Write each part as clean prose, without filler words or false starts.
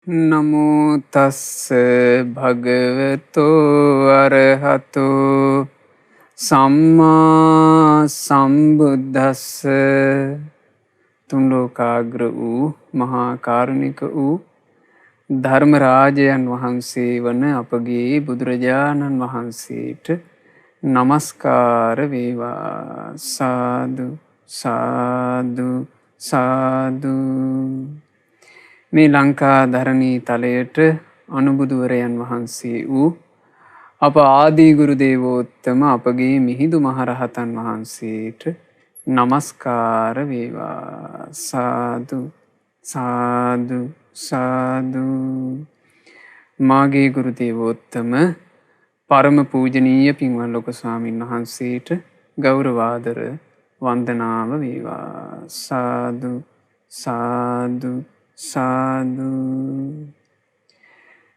නමෝ තස්ස භගවතෝ අරහතෝ සම්මා සම්බුද්දස්ස. තුන් ලෝකාග්‍ර වූ මහා කාරුණික වූ ධර්මරාජයන් වහන්සේ වන අපගේ බුදුරජාණන් වහන්සේට නමස්කාර වේවා. සාදු සාදු සාදු. මේ ලංකා ධරණී තලයට අනුබුදුවරයන් වහන්සේ වූ අප ආදී ගුරු දේවෝත්තම අපගේ මිහිඳු මහරහතන් වහන්සේට නමස්කාර වේවා. සාදු සාදු සාදු. මාගේ ගුරු දේවෝත්තම පරම පූජනීය පින්වත් ලොකු ස්වාමීන් වහන්සේට ගෞරවාදර වන්දනාව වේවා. සාදු සාදු සාදු.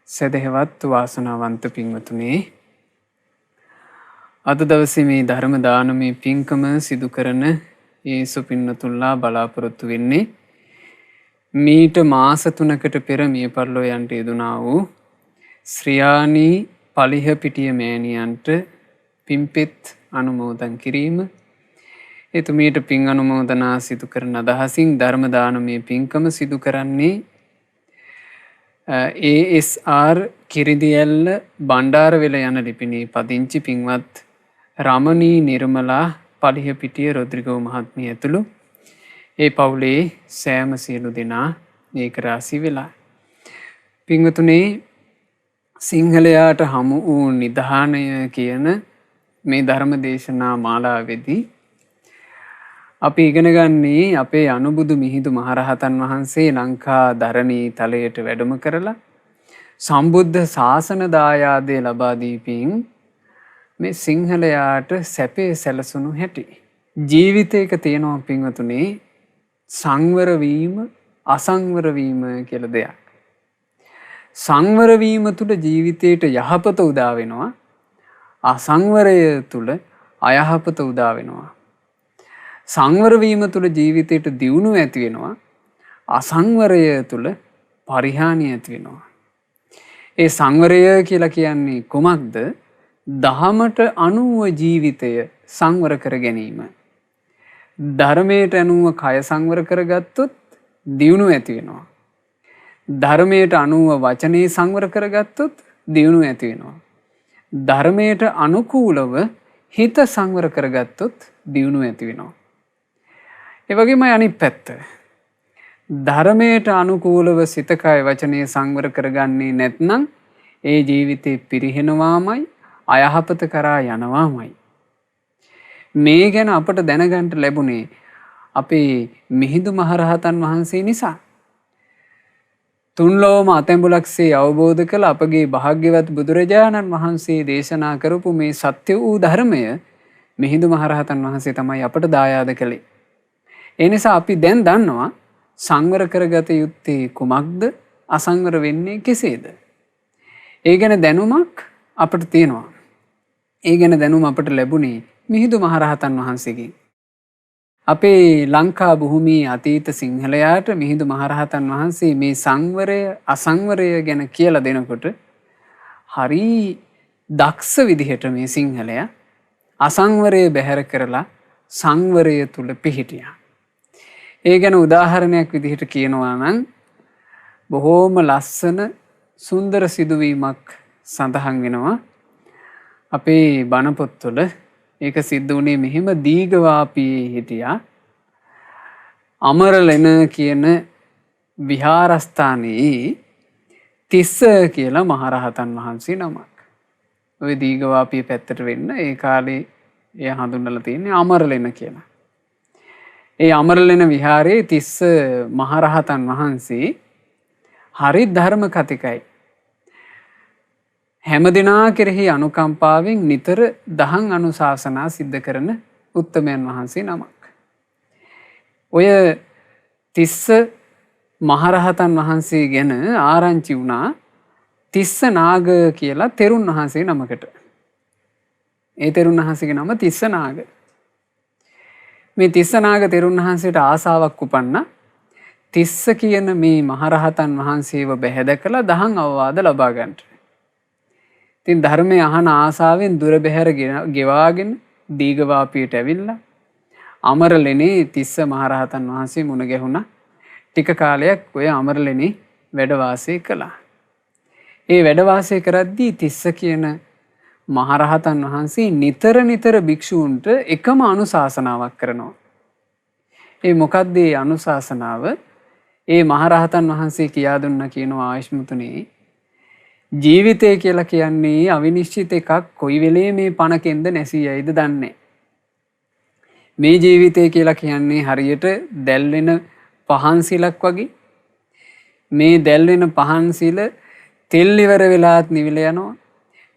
සදහවත් වාසනාවන්ත පින්වතුනේ, අද දවසේ මේ ධර්ම දානමේ පින්කම සිදු කරන යේසු පින්නතුල්ලා බලාපොරොත්තු වෙන්නේ මීට මාස 3කට පෙර මිය පරලෝ යන්ට යෙදුනා වූ ශ්‍රියානී පලිහපිටිය මෑණියන්ට පින්පෙත් අනුමෝදන් කිරීම. එතුමියට පින් අනුමෝදනා සිදු කරන අදහසින් ධර්ම දානමේ පින්කම සිදු කරන්නේ ASR කිරිදියැල්ල බණ්ඩාරවෙල යන ලිපිණේ පදිංචි පින්වත් රමණී නිර්මලා පලිහපිටිය රොද්රිගෝ මහත්මිය ඇතුළු ඒ පවුලේ සෑම සියලු දෙනා ඒක රාශී වෙලා. පින්වතුනේ, සිංහලයාට හමු වූ නිධානය කියන මේ ධර්ම දේශනා මාලාවේදී අපි ඉගෙන ගන්නේ අපේ අනුබුදු මිහිඳු මහරහතන් වහන්සේ ලංකා ධරණී තලයට වැඩම කරලා සම්බුද්ධ ශාසන දායාදය ලබා දීපින් මේ සිංහලයාට සැපේ සැලසුණු හැටි. ජීවිතයක තියෙනවා පින්වතුනේ සංවර වීම අසංවර වීම කියලා දෙයක්. සංවර වීම තුල ජීවිතයට යහපත උදා වෙනවා. අසංවරය තුල අයහපත උදා වෙනවා. සංවර වීම තුළ ජීවිතයට දියුණුව ඇති වෙනවා. අසංවරය තුළ පරිහානිය ඇති වෙනවා. ඒ සංවරය කියලා කියන්නේ කුමක්ද? දහමට අනුව ජීවිතය සංවර කර ගැනීම. ධර්මයට අනුව කය සංවර කරගත්තොත් දියුණුව ඇති වෙනවා. ධර්මයට අනුව වචනේ සංවර කරගත්තොත් දියුණුව ඇති වෙනවා. ධර්මයට අනුකූලව හිත සංවර කරගත්තොත් දියුණුව ඇති වෙනවා. ඒ වගේම අනිත් පැත්ත, ධර්මයට අනුකූලව සිත කය වචනේ සංවර කරගන්නේ නැත්නම් ඒ ජීවිතේ පිරිහෙනවාමයි, අයහපත කරා යනවාමයි. මේ ගැන අපට දැනගන්න ලැබුණේ අපේ මිහිඳු මහරහතන් වහන්සේ නිසා. තුන් ලෝම අතැඹුලක්සේ අවබෝධ කළ අපගේ භාග්‍යවත් බුදුරජාණන් වහන්සේ දේශනා කරපු මේ සත්‍ය වූ ධර්මය මිහිඳු මහරහතන් වහන්සේ තමයි අපට දායාද කළේ. ඒ නිසා අපි දැන් දන්නවා සංවර කරගත යුත්තේ කුමක්ද, අසංවර වෙන්නේ කෙසේද. ඒ ගැන දැනුමක් අපට තියෙනවා. ඒ ගැන දැනුම අපට ලැබුණේ මිහිඳු මහරහතන් වහන්සේගෙන්. අපේ ලංකා භූමියේ අතීත සිංහලයාට මිහිඳු මහරහතන් වහන්සේ මේ සංවරය අසංවරය ගැන කියලා දෙනකොට හරි දක්ෂ විදිහට මේ සිංහලයා අසංවරය බැහැර කරලා සංවරය තුල පිහිටියා. ඒ ගැන උදාහරණයක් විදිහට කියනවා නම් බොහෝම ලස්සන සුන්දර සිදුවීමක් සඳහන් වෙනවා අපේ බණ පොත්වල. ඒක සිද්ධ වුණේ මෙහෙම. දීඝවාපියේ හිටියා අමරලෙන කියන විහාරස්ථානයේ තිස්ස කියලා මහරහතන් වහන්සේ නමක්. ඔය දීඝවාපිය පැත්තට වෙන්න ඒ කාලේ එය හඳුන්වලා තියෙන්නේ අමරලෙන කියලා. ඒ අමරලෙන විහාරයේ තිස්ස මහරහතන් වහන්සේ හරි ධර්ම කතිකයි. හැම දෙනා කෙරෙහි අනුකම්පාවෙන් නිතර දහම් අනුශාසනා සිද්ධ කරන උත්තමයන් වහන්සේ නමක්. ඔය තිස්ස මහරහතන් වහන්සේ ගැන ආරංචි වුණා තිස්ස නාග කියලා තෙරුන් වහන්සේ නමකට. ඒ තෙරුන් වහන්සේගේ නම තිස්ස නාග. මේ තිස්ස නාග තෙරුන් වහන්සේට ආසාවක් උපන්නා තිස්ස කියන මේ මහරහතන් වහන්සේව බැහැදකලා දහම් අවවාද ලබා ගන්නට. ඉතින් ධර්මය අහන ආසාවෙන් දුර බැහැර ගෙවාගෙන දීඝවාපියට ඇවිල්ලා අමරලෙනේ තිස්ස මහරහතන් වහන්සේ මුණ ගැහුණා. ටික කාලයක් ඔය අමරලෙනේ වැඩ වාසය කළා. ඒ වැඩ වාසය කරද්දී තිස්ස කියන මහරහතන් වහන්සේ නිතර භික්ෂූන්ට එකම අනුශාසනාවක් කරනවා. ඒ මොකක්ද ඒ අනුශාසනාව? ඒ මහරහතන් වහන්සේ කියා දුන්නා කියනවා ආයුෂ්මතුනේ, ජීවිතය කියලා කියන්නේ අවිනිශ්චිත එකක්. කොයි වෙලේ මේ පණකෙන්ද නැසී යයිද දන්නේ. මේ ජීවිතය කියලා කියන්නේ හරියට දැල්වෙන පහන් සිලක් වගේ. මේ දැල්වෙන පහන් සිල තෙල් ඉවර වෙලාත් නිවිල යනවා,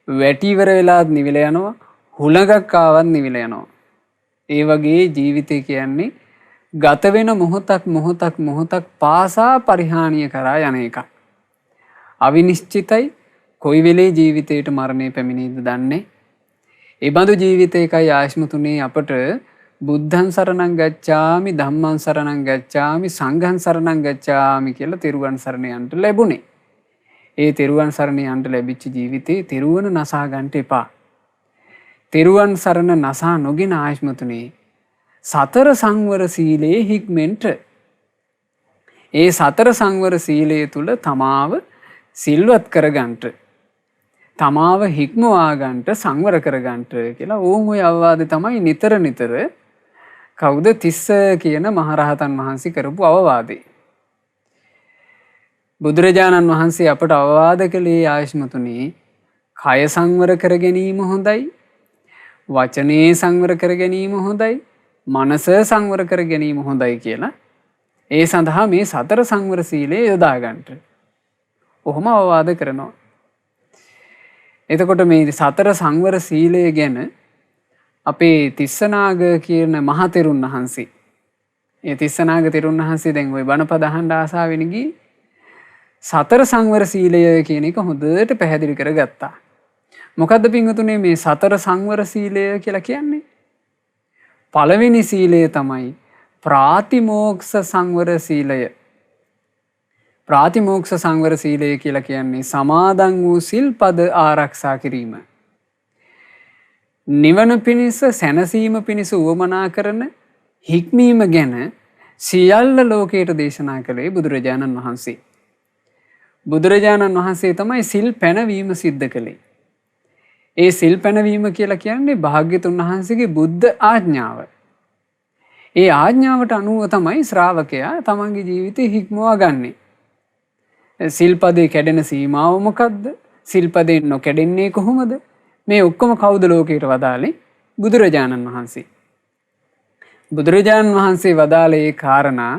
වැටි ඉවර වෙලාත් නිවිල යනවා, හුලඟක් ආවත් නිවිල යනවා. ඒ වගේ ජීවිතය කියන්නේ ගත වෙන මොහොතක් පාසා පරිහානිය කරා යන එකක්. අවිනිශ්චිතයි. කොයි වෙලේ ජීවිතයට මරණය පැමිණෙයිද දන්නේ. ඒ බඳු ජීවිතයකයි ආයුෂ්මතුනේ අපට බුද්ධං සරණං ගච්ඡාමි, ධම්මං සරණං ගච්ඡාමි, සංඝං සරණං ගච්ඡාමි කියලා තෙරුවන් සරණ යන්න ලැබුණේ. ඒ තෙරුවන් සරණ යන්න ලැබිච්ච ජීවිතේ තෙරුවන නසා ගන්න එපා. තෙරුවන් සරණ නසා නොගෙන ආයුෂ්මතුනේ සතර සංවර සීලයේ හික්මෙන්ට, ඒ සතර සංවර සීලය තුල තමාව සිල්වත් කරගන්නට, තමාව හික්මවා ගන්නට, සංවර කරගන්නට කියලා ඕම් ඔය අවවාද තමයි නිතර කවුද? තිස්ස කියන මහරහතන් වහන්සේ කරපු අවවාදේ. බුදුරජාණන් වහන්සේ අපට අවවාද කළේ ආයුෂ්මතුනේ කය සංවර කර ගැනීම හොඳයි, වචනේ සංවර කර ගැනීම හොඳයි, මනස සංවර කර ගැනීම හොඳයි කියලා. ඒ සඳහා මේ සතර සංවර සීලය යොදා ගන්නට ඔහොම අවවාද කරනවා. එතකොට මේ සතර සංවර සීලය ගැන අපේ තිස්සනාග කියන මහතෙරුන් වහන්සේ, ඒ තිස්සනාග තෙරුන් වහන්සේ දැන් ওই බණපද අහන්න ආසාවෙන ගියේ සතර සංවර සීලය කියන එක හොඳට පැහැදිලි කරගත්තා. මොකද්ද පින්වතුනේ මේ සතර සංවර සීලය කියලා කියන්නේ? පළවෙනි සීලය තමයි ප්‍රාතිමෝක්ෂ සංවර සීලය. ප්‍රාතිමෝක්ෂ සංවර සීලය කියලා කියන්නේ සමාදන් වූ සිල්පද ආරක්ෂා කිරීම. නිවන පිණිස, සැනසීම පිණිස උවමනා කරන හික්මීම ගැන සියල්ල ලෝකයට දේශනා කළේ බුදුරජාණන් වහන්සේ. බුදුරජාණන් වහන්සේ තමයි සිල් පැනවීම සිද්ධ කළේ. ඒ සිල් පැනවීම කියලා කියන්නේ භාග්‍යතුන් වහන්සේගේ බුද්ධ ආඥාව. ඒ ආඥාවට අනුව තමයි ශ්‍රාවකයා තමන්ගේ ජීවිතේ හික්මවා ගන්නෙ. සිල්පදේ කැඩෙන සීමාව මොකද්ද? සිල්පදේ නොකැඩෙන්නේ කොහොමද? මේ ඔක්කොම කවුද ලෝකයට වදාළේ? බුදුරජාණන් වහන්සේ. බුදුරජාණන් වහන්සේ වදාළේ ඒ කාරණා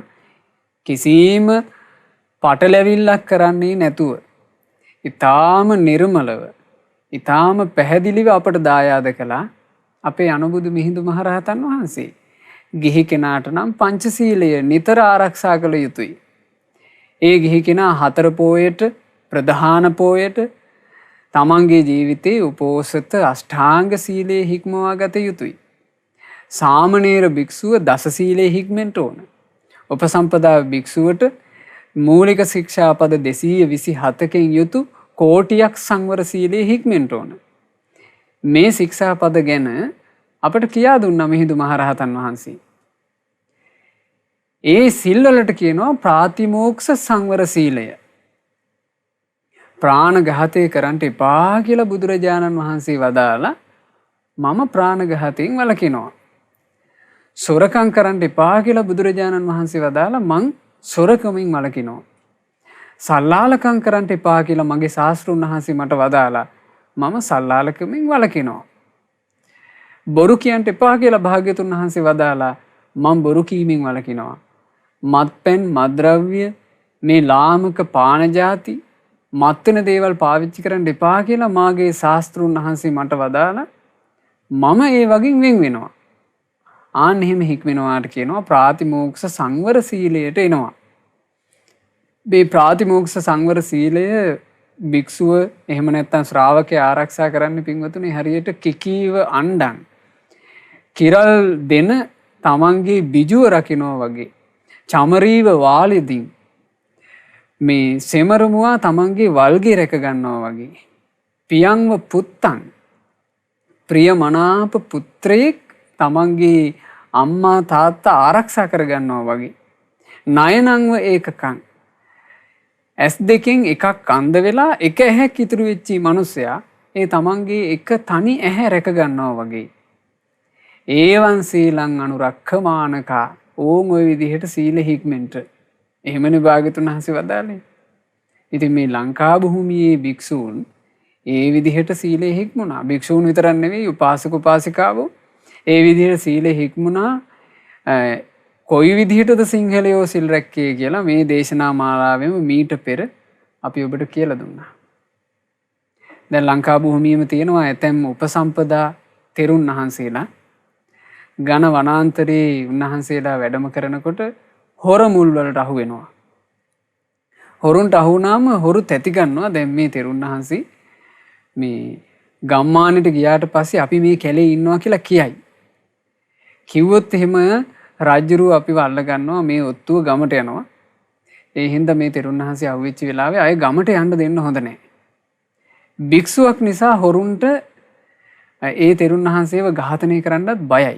කිසිම පටලැවිල්ලක් කරන්නේ නැතුව, ඊටාම නිර්මලව, ඊටාම පැහැදිලිව අපට දායාද කළා අපේ අනුබුදු මිහිඳු මහරහතන් වහන්සේ. ගිහි කෙනාට නම් පංචශීලය නිතර ආරක්ෂා කළ යුතුයි. ඒ ගිහි කෙනා හතර පෝයට, ප්‍රධාන පෝයට තමන්ගේ ජීවිතේ උපෝසත අෂ්ටාංග සීලයේ හික්මවා ගත යුතුයි. සාමණේර භික්ෂුව දස සීලයේ හික්මෙන්ට ඕන. උපසම්පදා භික්ෂුවට මූලික ශික්ෂාපද 227කින් යුතු කෝටියක් සංවර සීලයේ හික්මෙන්ට ඕන. මේ ශික්ෂාපද ගැන අපට කියා දුන්නා මිහිඳු මහරහතන් වහන්සේ. ඒ සිල්වලට කියනවා ප්‍රාතිමෝක්ෂ සංවර සීලය. ප්‍රාණඝාතය කරන්න එපා කියලා බුදුරජාණන් වහන්සේ වදාලා මම ප්‍රාණඝාතයෙන් වළකිනවා. සොරකම් කරන්න එපා කියලා බුදුරජාණන් වහන්සේ වදාලා මං සොරකමින් වළකිනවා. සල්ලාලකම් කරන්න එපා කියලා මගේ ශාස්ත්‍රුන් වහන්සේ මට වදාලා මම සල්ලාලකමින් වළකිනවා. බොරු කියන්න එපා කියලා භාග්‍යතුන් වහන්සේ වදාලා මම බොරු කීමෙන් වළකිනවා. මත්පැන්, මත්ද්‍රව්‍ය, මේ ලාමක පාන જાති, මත්වෙන දේවල් පාවිච්චි කරන්න එපා කියලා මාගේ ශාස්ත්‍රුන් වහන්සේ මට වදාලා මම ඒ වගින් වෙන් වෙනවා. ආන් එහෙම හික්මනවාට කියනවා ප්‍රාතිමෝක්ෂ සංවර සීලයට එනවා. මේ ප්‍රාතිමෝක්ෂ සංවර සීලය භික්ෂුව එහෙම නැත්නම් ශ්‍රාවකයා ආරක්ෂා කරන්න පින්වතුනි හරියට කිකීව අණ්ඩන් කිරල් දෙන තමන්ගේ බිජුව රකින්නවා වගේ. චමරීව වාලෙදින් මේ සෙමරමුවා තමන්ගේ වල්ගේ රැක ගන්නවා වගේ. පියංව පුත්තන් ප්‍රිය මනාප පුත්‍රයෙක් තමන්ගේ අම්මා තාත්තා ආරක්ෂා කරගන්නවා වගේ. නයනංව ඒකකං ඇස් දෙකෙන් එකක් අන්ධ වෙලා එක ඇහැක් ඉතුරු වෙච්චි මිනිසයා ඒ තමන්ගේ එක තනි ඇහැ රැක ගන්නවා වගේ. ඒවන් සීලං අනුරක්ඛමානකා ඕන් ওই විදිහට සීල හික්මෙන්ට. එහෙමනේ භාග්‍යතුන් වහන්සේ වදාළේ. ඉතින් මේ ලංකා භූමියේ භික්ෂූන් ඒ විදිහට සීලේ හික්මුණා. භික්ෂූන් විතරක් නෙවෙයි උපාසක උපාසිකාවෝ ඒ විදිහට සීලේ හික්මුණා. කොයි විදිහටද සිංහලයෝ සිල් රැක්කේ කියලා මේ දේශනා මාලාවෙම මීට පෙර අපි ඔබට කියලා දුන්නා. දැන් ලංකා භූමියේම තියෙනවා ඇතැම් උපසම්පදා තෙරුන් වහන්සේලා ඝන වනාන්තරයේ උන්වහන්සේලා වැඩම කරනකොට හොර මුල් වලට අහු වෙනවා. හොරුන්ට අහු වුණාම හොරු තැති ගන්නවා. දැන් මේ තෙරුන් වහන්සේ මේ ගම්මානෙට ගියාට පස්සේ අපි මේ කැලේ ඉන්නවා කියලා කියයි. කිව්වොත් එහෙම රාජ්‍යරුව අපිව අල්ල ගන්නවා මේ ඔත්තුව ගමට යනවා. ඒ හින්දා මේ තෙරුන් වහන්සේ අහුවෙච්ච වෙලාවේ අය ගමට යන්න දෙන්න හොඳ නැහැ. භික්ෂුවක් නිසා හොරුන්ට ඒ තෙරුන් වහන්සේව ඝාතනය කරන්නත් බයයි.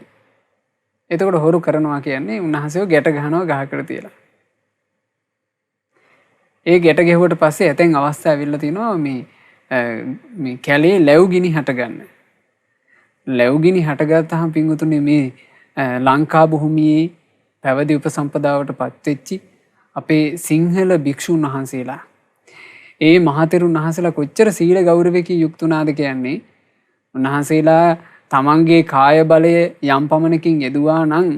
එතකොට හොරු කරනවා කියන්නේ උන්වහන්සේව ගැට ගහනවා ගහකට තියලා. ඒ ගැට ගැහුවට පස්සේ ඇතෙන් අවස්ථා ඇවිල්ලා තිනවා මේ කැලේ ලැබුගිනි හටගන්න. ලැබුගිනි හටගත්තාම පින්වතුනි මේ ලංකා භූමියේ පැවිදි උපසම්පදාවට පත්වෙච්චි අපේ සිංහල භික්ෂුන් වහන්සේලා ඒ මහතෙරුන් වහන්සේලා කොච්චර සීල ගෞරවයකින් යුක්ත වුණාද කියන්නේ උන්වහන්සේලා තමන්ගේ කාය බලය යම් පමණකින් යෙදුවා නම්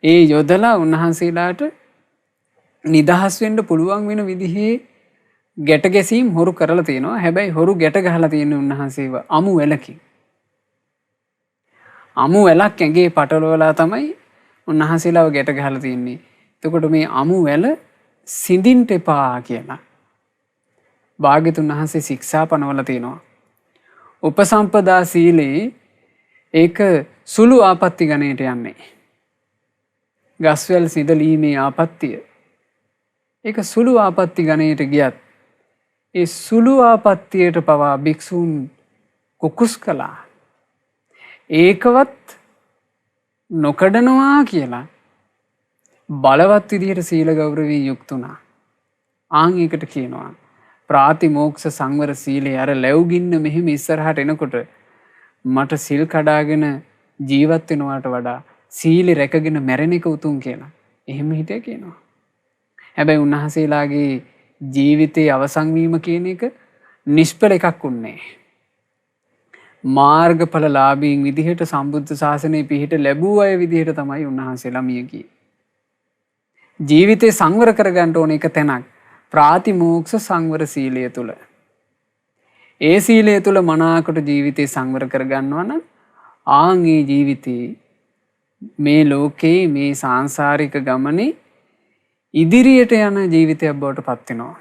ඒ යොදලා උන්වහන්සේලාට නිදහස් වෙන්න පුළුවන් වෙන විදිහේ ගැට ගැසීම් හොරු කරලා තියෙනවා. හැබැයි හොරු ගැට ගහලා තියෙන උන්වහන්සේව අමු වැලකින්. අමු වැලක් ඇඟේ පටලවලා තමයි උන්වහන්සේලාව ගැට ගහලා තියෙන්නේ. එතකොට මේ අමු වැල සිඳින්ට එපා කියලා භාග්‍යතුන් වහන්සේ ශික්ෂා පනවලා තියෙනවා. උපසම්පදා සීලේ ඒක සුළු ආපත්‍ති ගණයට යන්නේ. ගස්වැල් සිඳලීමේ ආපත්තිය. ඒක සුළු ආපත්‍ති ගණයට ගියත් ඒ සුළු ආපත්තියට පවා භික්ෂූන් කුකුස් කළා. ඒකවත් නොකඩනවා කියලා බලවත් විදිහට සීල ගෞරවයෙන් යුක්ත වුණා. ආන් ඒකට කියනවා ප්‍රාතිමෝක්ෂ සංවර සීලය. අර ලැබුගින්න මෙහෙම ඉස්සරහට එනකොට මට සිල් කඩාගෙන ජීවත් වෙනවට වඩා සීල රැකගෙන මැරෙන එක උතුම් කියලා. එහෙම හිතේ කියනවා. හැබැයි උන්වහන්සේලාගේ ජීවිතයේ අවසන් වීම කියන එක නිෂ්ඵල එකක් උන්නේ. මාර්ගඵලලාභීන් විදිහට සම්බුද්ධ ශාසනය පිහිට ලැබූ අය විදිහට තමයි උන්වහන්සේලා මිය ගියේ. ජීවිතේ සංවර කරගන්න ඕන එක තැනක් ප්‍රාතිමෝක්ෂ සංවර සීලය තුල. ඒ සීලය තුල මනාකොට ජීවිතේ සංවර කරගන්නවා නම් ආන් ඒ ජීවිතේ මේ ලෝකේ මේ සාංශාරික ගමනේ ඉදිරියට යන ජීවිතයක් බවට පත් වෙනවා.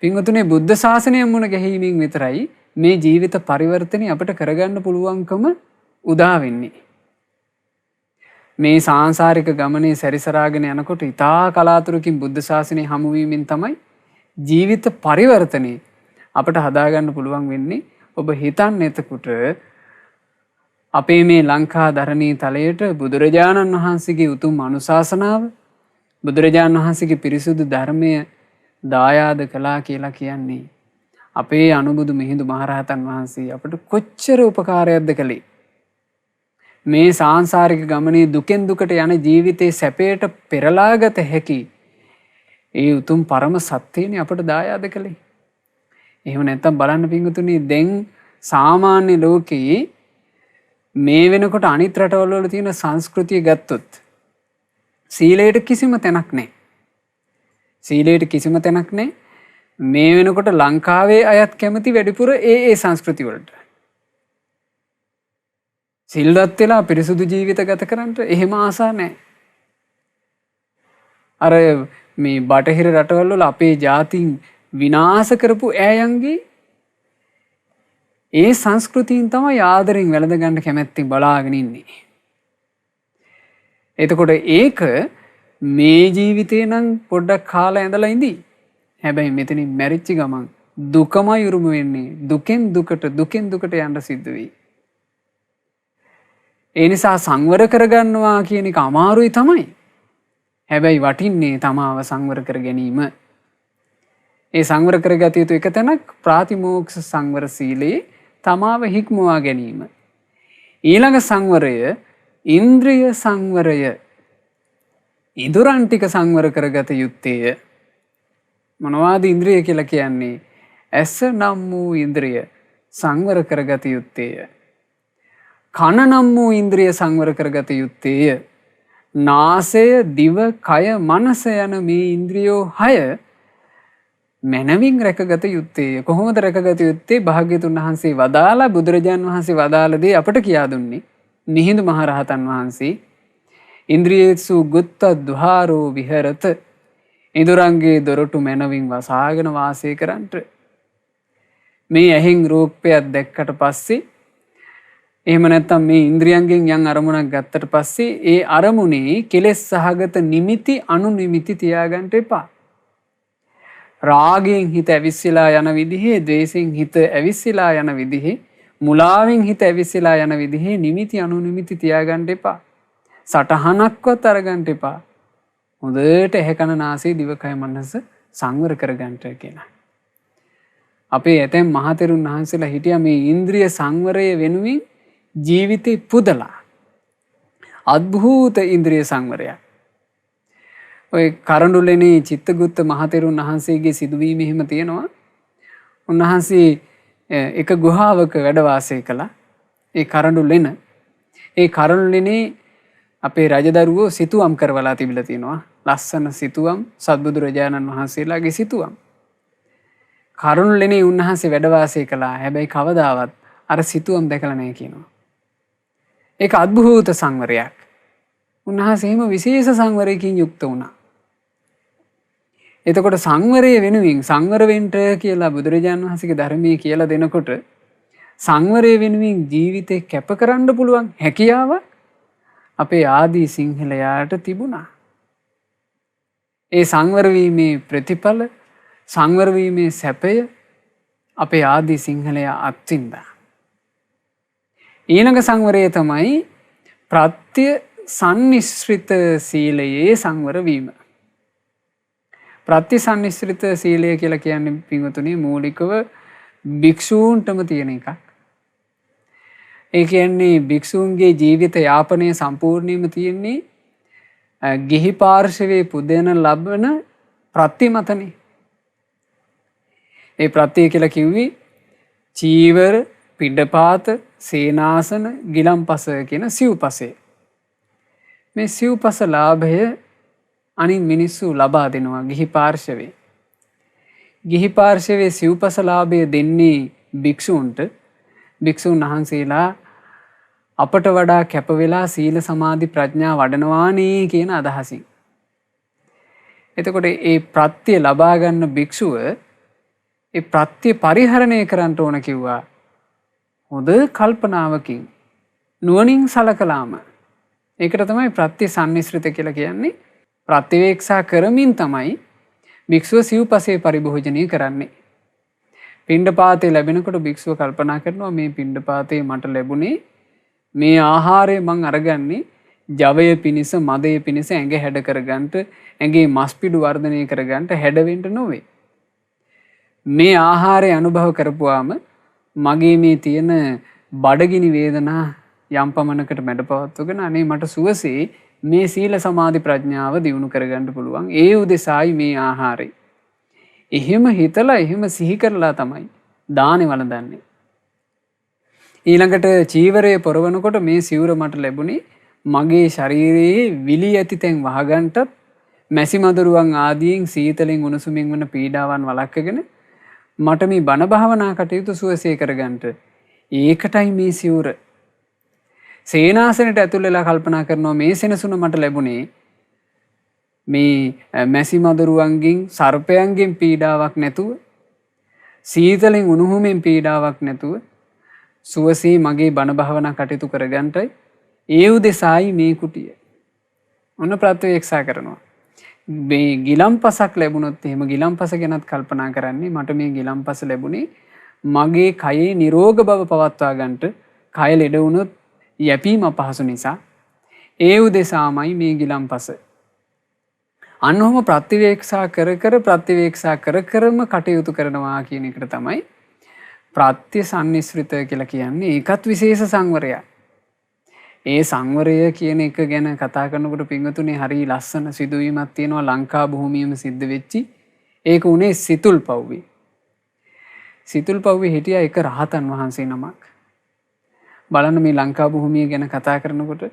පින්වතුනි බුද්ධ ශාසනය මුණ ගැහිීමෙන් විතරයි මේ ජීවිත පරිවර්තනය අපිට කරගන්න පුළුවන්කම උදා වෙන්නේ. මේ සාංශාරික ගමනේ සැරිසරාගෙන යනකොට ඉතා කලාතුරකින් බුද්ධ ශාසනය හමු වීමෙන් තමයි ජීවිත පරිවර්තනය අපිට හදාගන්න පුළුවන් වෙන්නේ. ඔබ හිතන්න එතකොට අපේ මේ ලංකා ධරණී තලයට බුදුරජාණන් වහන්සේගේ උතුම් අනුශාසනාව බුදුරජාණන් වහන්සේගේ පිරිසුදු ධර්මය දායාද කළා කියලා කියන්නේ අපේ අනුබුදු මිහිඳු මහරහතන් වහන්සේ අපට කොච්චර උපකාරයක්ද කළේ. මේ සාංශාරික ගමනේ දුකෙන් දුකට යන ජීවිතේ සැපයට පෙරලාගත හැකි ඒ උතුම් පරම සත්‍යනේ අපට දායාද කළේ. එහෙම නැත්තම් බලන්න පින්වතුනි දැන් සාමාන්‍ය ලෝකයේ මේ වෙනකොට අනිත් රටවල් වල තියෙන සංස්කෘතිය ගත්තොත් සීලයට කිසිම තැනක් නැහැ. සීලයට කිසිම තැනක් නැහැ. මේ වෙනකොට ලංකාවේ අයත් කැමති වැඩිපුර ඒ සංස්කෘති වලට. සිල්වත් වෙලා පිරිසුදු ජීවිත ගත කරන්න එහෙම ආසා නැහැ. අර මේ බටහිර රටවල් වල අපේ ජාතින් විනාශ කරපු ඈයන්ගේ ඒ සංස්කෘතියින් තමයි ආදරෙන් වැළඳ ගන්න කැමැත්තෙන් බලාගෙන ඉන්නේ. එතකොට ඒක මේ ජීවිතේ නම් පොඩ්ඩක් කාලා ඇඳලා ඉඳී. හැබැයි මෙතනින් මැරිච්ච ගමන් දුකමයි උරුම වෙන්නේ. දුකෙන් දුකට යන්න සිද්ධ වෙයි. ඒ නිසා සංවර කරගන්නවා කියන එක අමාරුයි තමයි. හැබැයි වටින්නේ තමාව සංවර කර ගැනීම. ඒ සංවර කරගත යුතු එක තැනක් ප්‍රාතිමෝක්ෂ සංවර සීලයේ තමාව හික්මවා ගැනීම. ඊළඟ සංවරය ඉන්ද්‍රිය සංවරය. ඉඳුරන් ටික සංවර කරගත යුත්තේය. මොනවාද ඉන්ද්‍රිය කියලා කියන්නේ? ඇස නම් වූ ඉන්ද්‍රිය සංවර කරගත යුත්තේය. කන නම් වූ ඉන්ද්‍රිය සංවර කරගත යුත්තේය. නාසය, දිව, කය, මනස යන මේ ඉන්ද්‍රියෝ 6 මනවින් රැකගත යුත්තේය. කොහොමද රැකගත යුත්තේ? භාග්‍යතුන් වහන්සේ වදාලා, බුදුරජාන් වහන්සේ වදාළ දේ අපට කියා දුන්නේ මිහිඳු මහරහතන් වහන්සේ. ඉන්ද්‍රියේසු ගුත්ත දුහාරෝ විහෙරත. ඉඳුරන්ගේ දොරටු මනවින් වසාගෙන වාසය කරන්ට. මේ ඇහෙන් රූපයක් දැක්කට පස්සේ, එහෙම නැත්නම් මේ ඉන්ද්‍රියන්ගෙන් යම් අරමුණක් ගත්තට පස්සේ ඒ අරමුණේ කෙලෙස් සහගත නිමිති අනුනිමිති තියාගන්න එපා. රාගයෙන් හිත ඇවිස්සලා යන විදිහේ, ද්වේෂයෙන් හිත ඇවිස්සලා යන විදිහේ, මුලාවෙන් හිත ඇවිස්සලා යන විදිහේ නිමිති අනුනිමිති තියාගන්න එපා. සටහනක්වත් අරගන්න එපා. හොඳට ඇහැකන නාසය දිවකය මනස සංවර කරගන්න කියලා. අපේ ඇතැම් මහතෙරුන් වහන්සේලා හිටියා මේ ඉන්ද්‍රිය සංවරය වෙනුවෙන් ජීවිතේ පුදලා. අද්භූත ඉන්ද්‍රිය සංවරයක්. ඔය කරඬුලෙනේ චිත්තගුත්ත මහතෙරුන් වහන්සේගේ සිදුවීම එහෙම තියෙනවා. උන්වහන්සේ එක ගුහාවක වැඩ වාසය කළා. ඒ කරඬුලෙන. ඒ කරඬුලෙනේ අපේ රජදරුවෝ සිතුවම් කරවලා තිබිලා තියෙනවා. ලස්සන සිතුවම්, සත්බුදුරජාණන් වහන්සේලාගේ සිතුවම්. කරඬුලෙනේ උන්වහන්සේ වැඩ වාසය කළා. හැබැයි කවදාවත් අර සිතුවම් දැකලා නැහැ කියනවා. ඒක අద్භූත සංවරයක්. උන්වහන්සේ එහෙම විශේෂ සංවරයකින් යුක්ත වුණා. එතකොට සංවරය වෙනුවෙන් සංවර වෙන්න කියලා බුදුරජාණන් වහන්සේගේ ධර්මයේ කියලා දෙනකොට සංවරය වෙනුවෙන් ජීවිතේ කැප කරන්න පුළුවන් හැකියාව අපේ ආදී සිංහලයාට තිබුණා. ඒ සංවර වීමේ ප්‍රතිඵල, සංවර වීමේ සැපය අපේ ආදී සිංහලයා අත්විඳා. ඊළඟ සංවරය තමයි ප්‍රත්‍ය සම්නිශ්‍රිත සීලයේ සංවර වීම. ප්‍රත්‍ය සම්නිශ්‍රිත සීලය කියලා කියන්නේ පින්වතුනි මූලිකව භික්ෂූන්ටම තියෙන එකක්. ඒ කියන්නේ භික්ෂූන්ගේ ජීවිත යාපනය සම්පූර්ණයෙන්ම තියෙන්නේ ගිහි පාර්ශවයේ පුදන ලබන ප්‍රත්‍ය මතනේ. ඒ ප්‍රත්‍ය කියලා කිව්වේ චීවර, පිඩපාත, සේනාසන, ගිලම්පස කියන සිව්පසේ. මේ සිව්පස ලාභය අනින් මිනිස්සු ලබා දෙනවා ගිහි පාර්ශවයේ. ගිහි පාර්ශවයේ සිව්පස ලාභය දෙන්නේ භික්ෂූන්ට. භික්ෂූන් වහන්සේලා අපට වඩා කැප වෙලා සීල සමාධි ප්‍රඥා වඩනවානේ කියන අදහසින්. එතකොට ඒ ප්‍රත්‍ය ලබා ගන්න භික්ෂුව ඒ ප්‍රත්‍ය පරිහරණය කරන්න ඕන කිව්වා. හොඳ කල්පනාවකින් නුවණින් සලකලාම. ඒකට තමයි ප්‍රත්‍ය සම්නිශ්‍රිත කියලා කියන්නේ. ප්‍රතිවේක්ෂා කරමින් තමයි භික්ෂුව සිව්පසේ පරිභෝජනය කරන්නේ. පිණ්ඩපාතේ ලැබෙනකොට භික්ෂුව කල්පනා කරනවා මේ පිණ්ඩපාතේ මට ලැබුණේ මේ ආහාරය මං අරගන්නේ ජවය පිණිස, මදය පිණිස ඇඟ හැඩ කරගන්නට, ඇඟේ මස්පිඩු වර්ධනය කරගන්නට, හැඩ වෙන්න නොවේ. මේ ආහාරය අනුභව කරපුවාම මගේ මේ තියෙන බඩගිනි වේදනා යම් පමණකට මැඩපවත්වගෙන අනේ මට සුවසේ මේ සීල සමාධි ප්‍රඥාව දියුණු කරගන්න පුළුවන්. ඒ උදෙසායි මේ ආහාරය. එහෙම හිතලා එහෙම සිහි කරලා තමයි දානේ වළඳන්නේ. ඊළඟට චීවරය පොරවනකොට මේ සිවුර මට ලැබුණේ මගේ ශරීරයේ විලි ඇති තැන් වහගන්නටත්, මැසි මදුරුවන් ආදීන් සීතලෙන් උණුසුමින් වන පීඩාවන් වළක්වගෙන මට මේ බණ භාවනා කටයුතු සුවසේ කරගන්නට. ඒකටයි මේ සිවුර. සේනාසනයට ඇතුල් වෙලා කල්පනා කරනවා මේ සෙනසුන මට ලැබුණේ මේ මැසි මදුරුවන්ගෙන්, සර්පයන්ගෙන් පීඩාවක් නැතුව, සීතලෙන් උණුහුමෙන් පීඩාවක් නැතුව සුවසේ මගේ බණ භාවනා කටයුතු කරගන්නටයි. ඒ උදෙසායි මේ කුටිය. ඔන්න ප්‍රත්‍යක්ෂා කරනවා. මේ ගිලම්පසක් ලැබුණොත් එහෙම ගිලම්පස ගැනත් කල්පනා කරන්නේ මට මේ ගිලම්පස ලැබුණේ මගේ කයේ නිරෝග බව පවත්වා ගන්නට කය ලෙඩ වුණොත් යැපීම අපහසු නිසා ඒ උදෙසාමයි මේ ගිලම්පස. අන්න ඔහොම ප්‍රතිවේක්ෂා කර කරම කටයුතු කරනවා කියන එකට තමයි ප්‍රත්‍ය සම්නිස්ෘත කියලා කියන්නේ. ඒකත් විශේෂ සංවරයක්. ඒ සංවරය කියන එක ගැන කතා කරනකොට පින්වතුනි හරි ලස්සන සිදුවීමක් තියෙනවා ලංකා භූමියේම සිද්ධ වෙච්චි. ඒක උනේ සිතුල් පව්වේ. සිතුල් පව්වේ හිටියා එක රහතන් වහන්සේ නමක්. බලන්න මේ ලංකා භූමිය ගැන කතා කරනකොට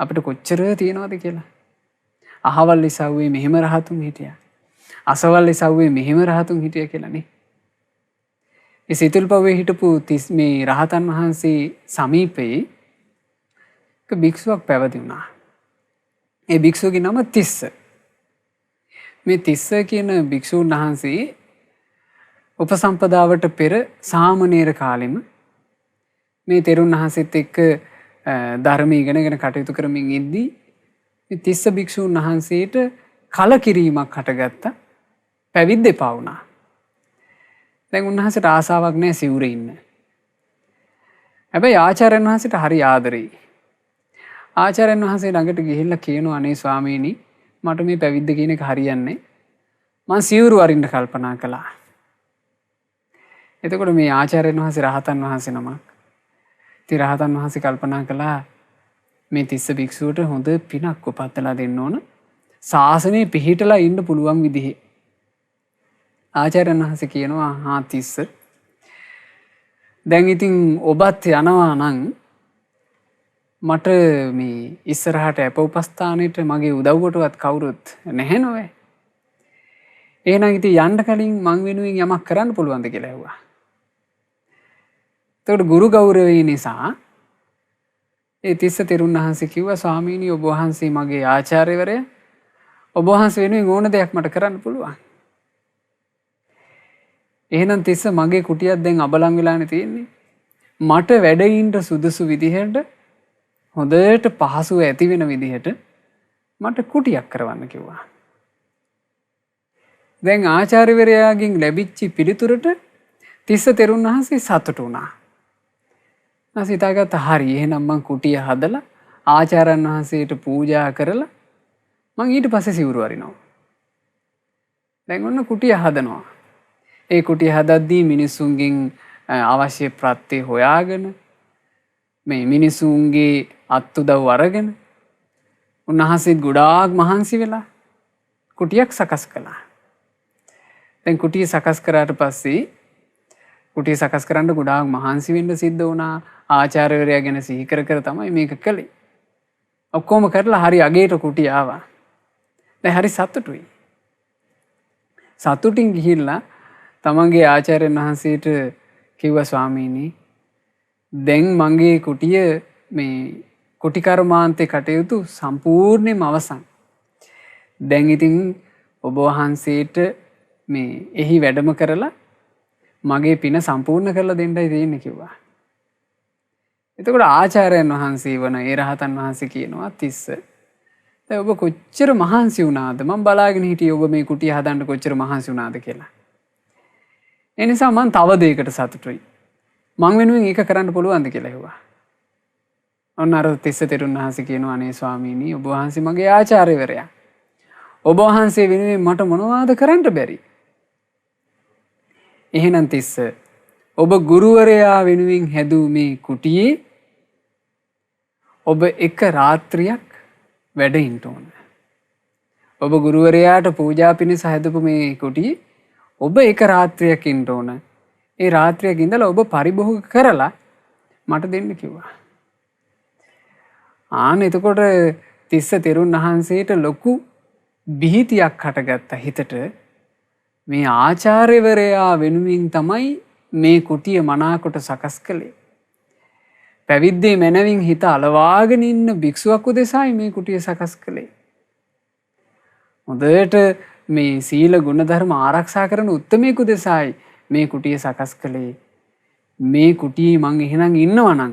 අපිට කොච්චර තියෙනවද කියලා. අහවල් ඉසව්වේ මෙහෙම රහතුන් හිටියා. අසවල් ඉසව්වේ මෙහෙම රහතුන් හිටියා කියලානේ. ඒ සිතුල් පව්වේ හිටපු මේ රහතන් වහන්සේ සමීපයේ භික්ෂුවක් පැවිදි වුණා. ඒ භික්ෂුවගේ නම තිස්ස. මේ තිස්ස කියන භික්ෂුන් වහන්සේ උපසම්පදාවට පෙර සාමණේර කාලෙම මේ තෙරුන් වහන්සේත් එක්ක ධර්ම ඉගෙනගෙන කටයුතු කරමින් ඉද්දී මේ තිස්ස භික්ෂුන් වහන්සේට කලකිරීමක් හටගත්තා. පැවිද්ද එපා වුණා. දැන් උන්වහන්සේට ආසාවක් නැහැ සිවුරේ ඉන්න. හැබැයි ආචාර්යයන් වහන්සේට හරි ආදරෙයි. ආචාර්යයන් වහන්සේ ළඟට ගිහිල්ලා කියනවා අනේ ස්වාමීනි මට මේ පැවිද්ද කියන එක හරියන්නේ මං සිවුරු අරින්න කල්පනා කළා. එතකොට මේ ආචාර්යයන් වහන්සේ රහතන් වහන්සේ නමක්. ඉතින් රහතන් වහන්සේ කල්පනා කළා මේ තිස්ස භික්ෂුවට හොඳ පිනක් උපත්තලා දෙන්න ඕන. ශාසනය පිහිටලා ඉන්න පුළුවන් විදිහේ. ආචාර්යයන් වහන්සේ කියනවා හා තිස්ස දැන් ඉතින් ඔබත් යනවා නම් මට මේ ඉස්සරහට අප උපස්ථානෙට මගේ උදව්වටවත් කවුරුත් නැහැ නෝවේ. එහෙනම් ඉතින් යන්න කලින් මං වෙනුවෙන් යමක් කරන්න පුළුවන්ද කියලා ඇහුවා. එතකොට ගුරු ගෞරවය නිසා ඒ තිස්ස තෙරුන් වහන්සේ කිව්වා ස්වාමීනි ඔබ වහන්සේ මගේ ආචාර්යවරයා. ඔබ වහන්සේ වෙනුවෙන් ඕන දෙයක් මට කරන්න පුළුවන්. එහෙනම් තිස්ස මගේ කුටියක් දැන් අබලන් වෙලානේ තියෙන්නේ. මට වැඩ ඉන්න සුදුසු විදිහට හොඳට පහසුව ඇති වෙන විදිහට මට කුටියක් කරවන්න කිව්වා. දැන් ආචාර්යවරයාගෙන් ලැබිච්ච පිළිතුරට තිස්ස තෙරුන් වහන්සේ සතුටු වුණා. ඊට හිතාගත්ත හරි එහෙනම් මං කුටිය හදලා ආචාර්යයන් වහන්සේට පූජා කරලා මං ඊට පස්සේ සිවුරු අරිනවා. දැන් ඔන්න කුටිය හදනවා. ඒ කුටිය හදද්දී මිනිසුන්ගෙන් අවශ්‍ය ප්‍රත්‍ය හොයාගෙන මේ මිනිසුන්ගේ අත්උදව් අරගෙන උන්වහන්සේත් ගොඩාක් මහන්සි වෙලා කුටියක් සකස් කළා. දැන් කුටිය සකස් කරාට පස්සේ කුටිය සකස් කරන්න ගොඩාක් මහන්සි වෙන්න සිද්ධ වුණා. ආචාර්යවරයා ගැන සිහි කර කර තමයි මේක කළේ. ඔක්කොම කරලා හරි අගේට කුටිය ආවා. දැන් හරි සතුටුයි. සතුටින් ගිහිල්ලා තමන්ගේ ආචාර්යයන් වහන්සේට කිව්වා ස්වාමීනි දැන් මගේ කුටිය මේ කුටි කර්මාන්තේ කටයුතු සම්පූර්ණයෙන්ම අවසන්. දැන් ඉතින් ඔබ වහන්සේට මේ එහි වැඩම කරලා මගේ පින සම්පූර්ණ කරලා දෙන්නයි තියෙන්නේ කිව්වා. එතකොට ආචාර්යයන් වහන්සේ වන ඒ රහතන් වහන්සේ කියනවා තිස්ස දැන් ඔබ කොච්චර මහන්සි වුණාද මම බලාගෙන හිටියේ ඔබ මේ කුටිය හදන්න කොච්චර මහන්සි වුණාද කියලා. ඒ නිසා මම තව දෙයකට සතුටුයි. මං වෙනුවෙන් ඒක කරන්න පුළුවන්ද කියලා ඇහුවා. ඔන්න අර තිස්ස තෙරුන් වහන්සේ කියනවා අනේ ස්වාමීනි ඔබ වහන්සේ මගේ ආචාර්යවරයා. ඔබ වහන්සේ වෙනුවෙන් මට මොනවද කරන්න බැරි? එහෙනම් තිස්ස ඔබ ගුරුවරයා වෙනුවෙන් හැදූ මේ කුටියේ ඔබ එක රාත්‍රියක් වැඩ ඉන්න ඕන. ඔබ ගුරුවරයාට පූජා පිණිස හැදපු මේ කුටියේ ඔබ එක රාත්‍රියක් ඉන්න ඕන. ඒ රාත්‍රියක ඉඳලා ඔබ පරිභෝග කරලා මට දෙන්න කිව්වා. එතකොට තිස්ස තෙරුන් වහන්සේට ලොකු බිහිතියක් හටගත්ත හිතට මේ ආචාර්යවරයා වෙනුවෙන් තමයි මේ කුටිය මනාකොට සකස් කළේ. පැවිද්දේ මැනවින් හිත අලවාගෙන ඉන්න භික්ෂුවක් උදෙසායි මේ කුටිය සකස් කළේ. හොඳට මේ සීල ගුණධර්ම ආරක්ෂා කරන උත්තමයෙකු උදෙසායි මේ කුටිය සකස් කළේ. මේ කුටියේ මං එහෙනම් ඉන්නවා නම්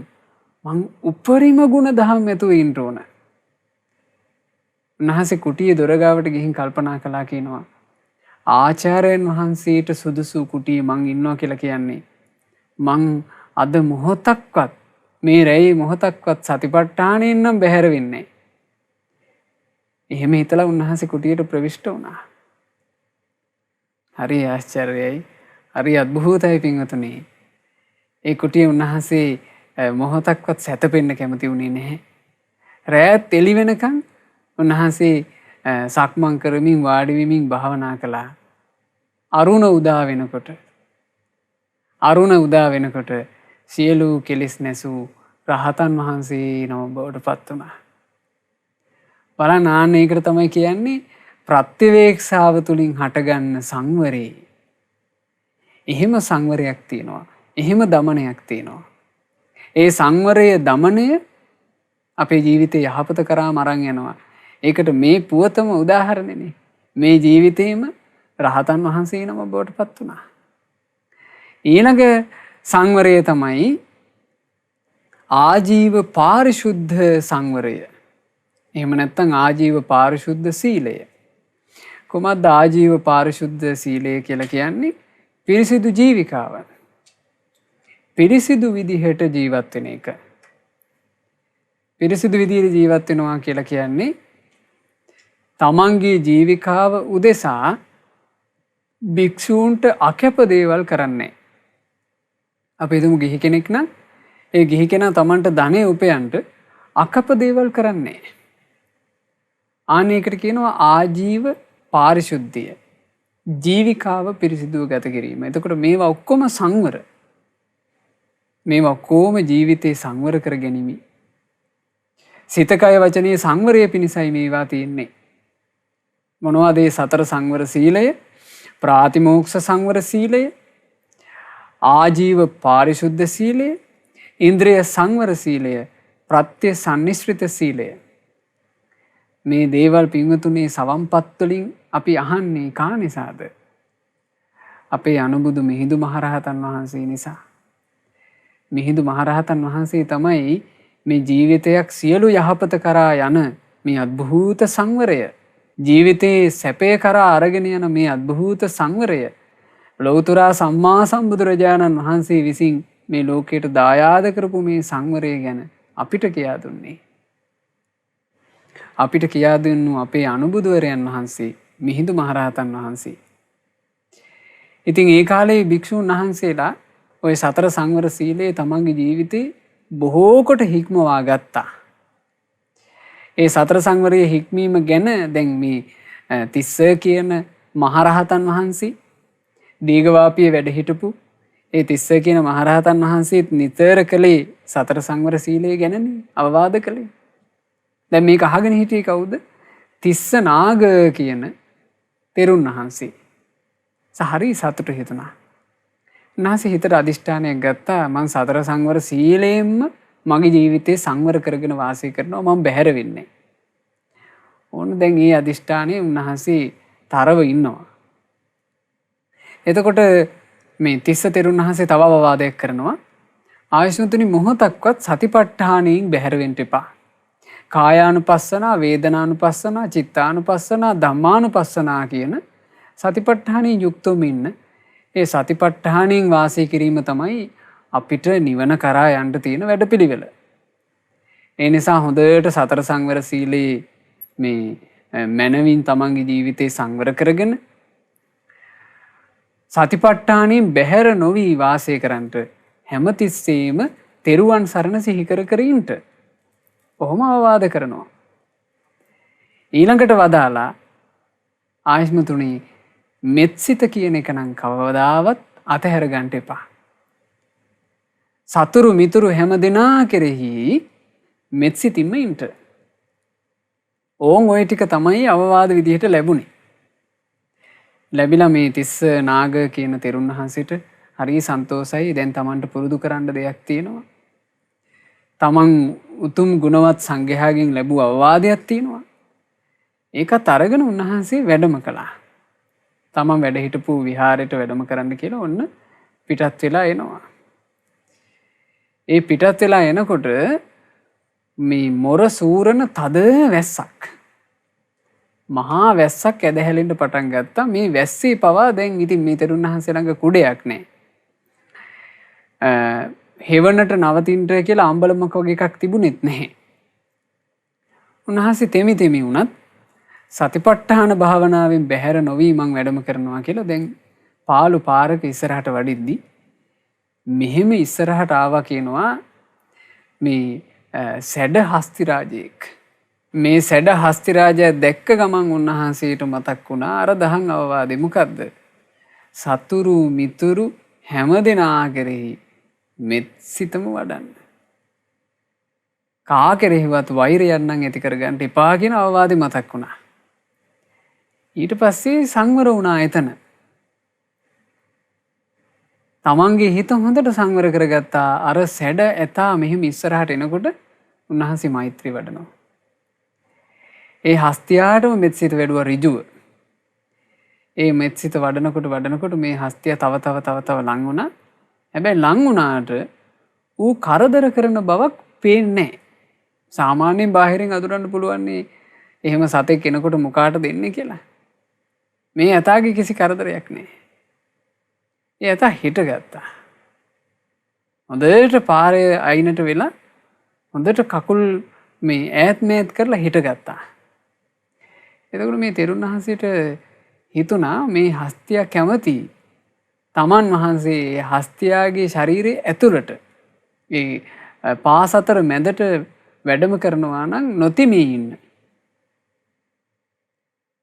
මං උපරිම ගුණ දහම් ඇතුව ඉන්න ඕන. උන්වහන්සේ කුටියේ දොර ගාවට ගිහින් කල්පනා කළා කියනවා ආචාර්යයන් වහන්සේට සුදුසු කුටියේ මං ඉන්නවා කියලා කියන්නේ මං අද මොහොතක්වත් මේ රැයි මොහොතක්වත් සතිපට්ඨානයෙන් නම් බැහැර වෙන්නේ නැහැ. එහෙම හිතලා උන්වහන්සේ කුටියට ප්‍රවිෂ්ඨ වුණා. හරි ආශ්චර්යයි. හරි අద్භූතයි පින්වතුනි. ඒ කුටියේ උන්වහන්සේ මොහොතක්වත් සැතපෙන්න කැමති වුණේ නැහැ. රැයත් එළි වෙනකන් උන්වහන්සේ සක්මන් කරමින් වාඩි වෙමින් භාවනා කළා. අරුණ උදා වෙනකොට සියලු කෙලෙස් නැසූ රහතන් වහන්සේ නම බවට පත් වුණා. බලන්න ආන්න ඒකට තමයි කියන්නේ ප්‍රත්‍යවේක්ෂාව තුලින් හටගන්න සංවරේ. එහෙම සංවරයක් තියෙනවා. එහෙම දමනයක් තියෙනවා. ඒ සංවරය දමනය අපේ ජීවිතේ යහපත කරාම අරන් යනවා. ඒකට මේ පුවතම උදාහරණනේ. මේ ජීවිතේම රහතන් වහන්සේ නම බවට පත් වුණා. ඊළඟ සංවරය තමයි ආජීව පාරිශුද්ධ සංවරය. එහෙම නැත්නම් ආජීව පාරිශුද්ධ සීලය. කොහොමද ආජීව පාරිශුද්ධ සීලය කියලා කියන්නේ? පිරිසිදු ජීවිකාව. පිරිසිදු විදිහට ජීවත් වෙන එක. පිරිසිදු විදිහට ජීවත් වෙනවා කියලා කියන්නේ තමන්ගේ ජීවිකාව උදෙසා භික්ෂූන්ට අකැප දේවල් කරන්නේ. අපි හිතමු ගිහි කෙනෙක් නම් ඒ ගිහි කෙනා තමන්ට ධනෙ උපයන්න අකැප දේවල් කරන්නේ. ආනේකට කියනවා ආජීව පාරිශුද්ධිය. ජීවිකාව පිරිසිදුව ගත කිරීම. එතකොට මේවා ඔක්කොම සංවර. මේවා ඔක්කොම ජීවිතේ සංවර කර ගැනීම. සිත කය වචනේ සංවරය පිණිසයි මේවා තියෙන්නේ. මොනවද මේ සතර සංවර සීලය? ප්‍රාතිමෝක්ෂ සංවර සීලය, ආජීව පාරිශුද්ධ සීලය, ඉන්ද්‍රිය සංවර සීලය, ප්‍රත්‍ය සම්නිස්ෘත සීලය. මේ දේවල් පින්වතුනේ සවම්පත් වලින් අපි අහන්නේ කා නිසාද? අපේ අනුබුදු මිහිඳු මහරහතන් වහන්සේ නිසා. මිහිඳු මහරහතන් වහන්සේ තමයි මේ ජීවිතයක් සියලු යහපත කරා යන මේ අద్භූත සංවරය, ජීවිතේ සැපේ කරා අරගෙන යන මේ අద్භූත සංවරය ලෞතර සම්මා සම්බුදුරජාණන් වහන්සේ විසින් මේ ලෝකයට දායාද කරපු මේ සංවරය ගැන අපිට කියා දුන්නේ. අපිට කියා දුන්නු අපේ අනුබුදුවරයන් වහන්සේ මිහිඳු මහරහතන් වහන්සේ. ඉතින් ඒ කාලේ භික්ෂුන් වහන්සේලා ওই සතර සංවර සීලය තමන්ගේ ජීවිතේ බොහෝ කොට හික්මවා ගත්තා. ඒ සතර සංවරයේ හික්මීම ගැන දැන් මේ තිස්ස කියන මහරහතන් වහන්සේ දීඝවාපියේ වැඩ හිටපු ඒ තිස්ස කියන මහරහතන් වහන්සේත් නිතර කළේ සතර සංවර සීලය ගැනනේ අවවාද කළේ. දැන් මේක අහගෙන හිටියේ කවුද? තිස්ස නාග කියන තෙරුන් වහන්සේ. සහරි සතුට හිතුණා. උන්වහන්සේ හිතට අදිෂ්ඨානයක් ගත්තා මං සතර සංවර සීලයෙන්ම මගේ ජීවිතේ සංවර කරගෙන වාසය කරනවා මම බැහැර වෙන්නේ. ඕන දැන් මේ අදිෂ්ඨානයේ උන්වහන්සේ තරව ඉන්නවා. එතකොට මේ තිස්ස තෙරුන් වහන්සේ තව අවවාදයක් කරනවා. ආයසුතුනි මොහොතක්වත් සතිපට්ඨානයෙන් බැහැර වෙන්න එපා. කායානුපස්සනා, වේදනානුපස්සනා, චිත්තානුපස්සනා, ධම්මානුපස්සනා කියන සතිපට්ඨානයෙන් යුක්තවම ඉන්න. ඒ සතිපට්ඨානයෙන් වාසය කිරීම තමයි අපිට නිවන කරා යන්න තියෙන වැඩපිළිවෙල. ඒ නිසා හොඳට සතර සංවර සීලේ මේ මනවින් තමන්ගේ ජීවිතේ සංවර කරගෙන සතිපට්ඨානයෙන් බැහැර නොවි වාසය කරන්නට හැමතිස්සෙම තෙරුවන් සරණ සිහි කර කර ඉන්න. කොහොම අවවාද කරනවා. ඊළඟට වදාලා ආයස්මතුනි මෙත්සිත කියන එක නම් කවදාවත් අතහැර ගන්න එපා. සතුරු මිතුරු හැම දෙනා කෙරෙහි මෙත්සිතින්ම ඉන්න. ඕන් ඔය ටික තමයි අවවාද විදිහට ලැබුණේ. ලැබිලා මේ තිස්ස නාග කියන තෙරුන් වහන්සේට හරි සන්තෝසයි. දැන් Tamanට පුරුදු කරන්න දෙයක් තියෙනවා. Taman උතුම් ගුණවත් සංඝයාගෙන් ලැබුව අවවාදයක් තියෙනවා. ඒකත් අරගෙන උන්වහන්සේ වැඩම කළා. තමන් වැඩ හිටපු විහාරයට වැඩම කරන්න කියලා ඔන්න පිටත් වෙලා එනවා. ඒ පිටත් වෙලා එනකොට මේ මොර සූරන තද වැස්සක්. මහා වැස්සක් ඇදහැලෙන්න පටන් ගත්තා. මේ වැස්සේ පවා දැන් ඉතින් මේ තෙරුන් වහන්සේ ළඟ කුඩයක් නැහැ. හෙවණට නවතින්ට කියලා අම්බලමක් වගේ එකක් තිබුණෙත් නැහැ. උන්වහන්සේ තෙමි වුණත් සතිපට්ඨාන භාවනාවෙන් බැහැර නොවී මං වැඩම කරනවා කියලා දැන් පාළු පාරක ඉස්සරහට වඩිද්දි මෙහෙම ඉස්සරහට ආවා කියනවා මේ සැඩ හස්තිරාජයෙක්. මේ සැඩ හස්තිරාජයා දැක්ක ගමන් උන්වහන්සේට මතක් වුණා අර දහම් අවවාදෙ මොකද්ද? සතුරු මිතුරු හැමදෙනා කෙරෙහි මෙත් සිතම වඩන්න. කා කෙරෙහිවත් වෛරයක් නම් ඇති කරගන්න එපා කියන අවවාදෙ මතක් වුණා. ඊට පස්සේ සංවර වුණා එතන. තමන්ගේ හිත හොඳට සංවර කරගත්තා. අර සැඩ ඇතා මෙහෙම ඉස්සරහට එනකොට උන්වහන්සේ මෛත්‍රී වඩනවා. ඒ හස්තියාටම මෙත්සිත වැඩුවා ඍජුව. ඒ මෙත්සිත වඩනකොට මේ හස්තිය තව ලං වුණා. හැබැයි ලං වුණාට ඌ කරදර කරන බවක් පේන්නේ නැහැ. සාමාන්‍යයෙන් බාහිරින් අඳුරන්න පුළුවන් එහෙම සතෙක් එනකොට මොකාට දෙන්නේ කියලා. මේ ඇතාගේ කිසි කරදරයක් නැහැ. ඒ ඇතා හිටගත්තා. හොඳට පාරේ අයිනට වෙලා හොඳට කකුල් මේ ඈත් කරලා හිටගත්තා. එතකොට මේ තෙරුන් වහන්සේට හිතුණා මේ හස්තිය කැමති තමන් වහන්සේ හස්තියාගේ ශරීරයේ ඇතුළට ඒ පාස අතර මැදට වැඩම කරනවා නම් නොතිමී ඉන්න.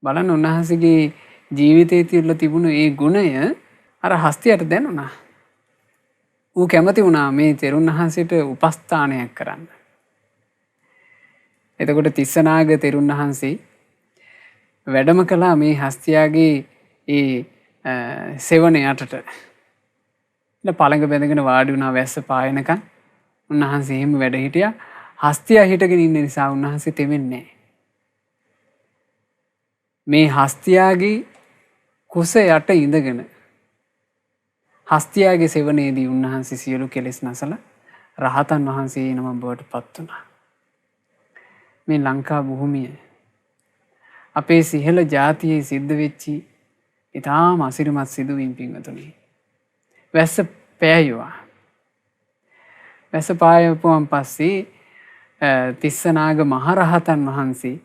බලන්න උන්වහන්සේගේ ජීවිතයේ තියලා තිබුණු ඒ ගුණය අර හස්තියට දැනුණා. ඌ කැමති වුණා මේ තෙරුන් වහන්සේට උපස්ථානයක් කරන්න. එතකොට තිස්සනාග තෙරුන් වහන්සේ වැඩම කළා මේ හස්තියාගේ ඒ සෙවණ යටට. පළඟ බැඳගෙන වාඩි වුණා වැස්ස පායනකන්. උන්වහන්සේ එහෙම වැඩ හිටියා. හස්තියා හිටගෙන ඉන්න නිසා උන්වහන්සේ තෙමෙන්නේ නැහැ. මේ හස්තියාගේ කුස යට ඉඳගෙන හස්තියාගේ සෙවණේදී උන්වහන්සේ සියලු කෙලෙස් නැසලා රහතන් වහන්සේ නම බවට පත් වුණා. මේ ලංකා භූමිය අපේ සිහල ජාතියේ සිද්ධ වෙච්චි ඉතාම අසිරිමත් සිදුවීම් පින්වතුනි. වැස්ස පෑයුවා. වැස්ස පායපුවන් පස්සේ තිස්සනාග මහරහතන් වහන්සේ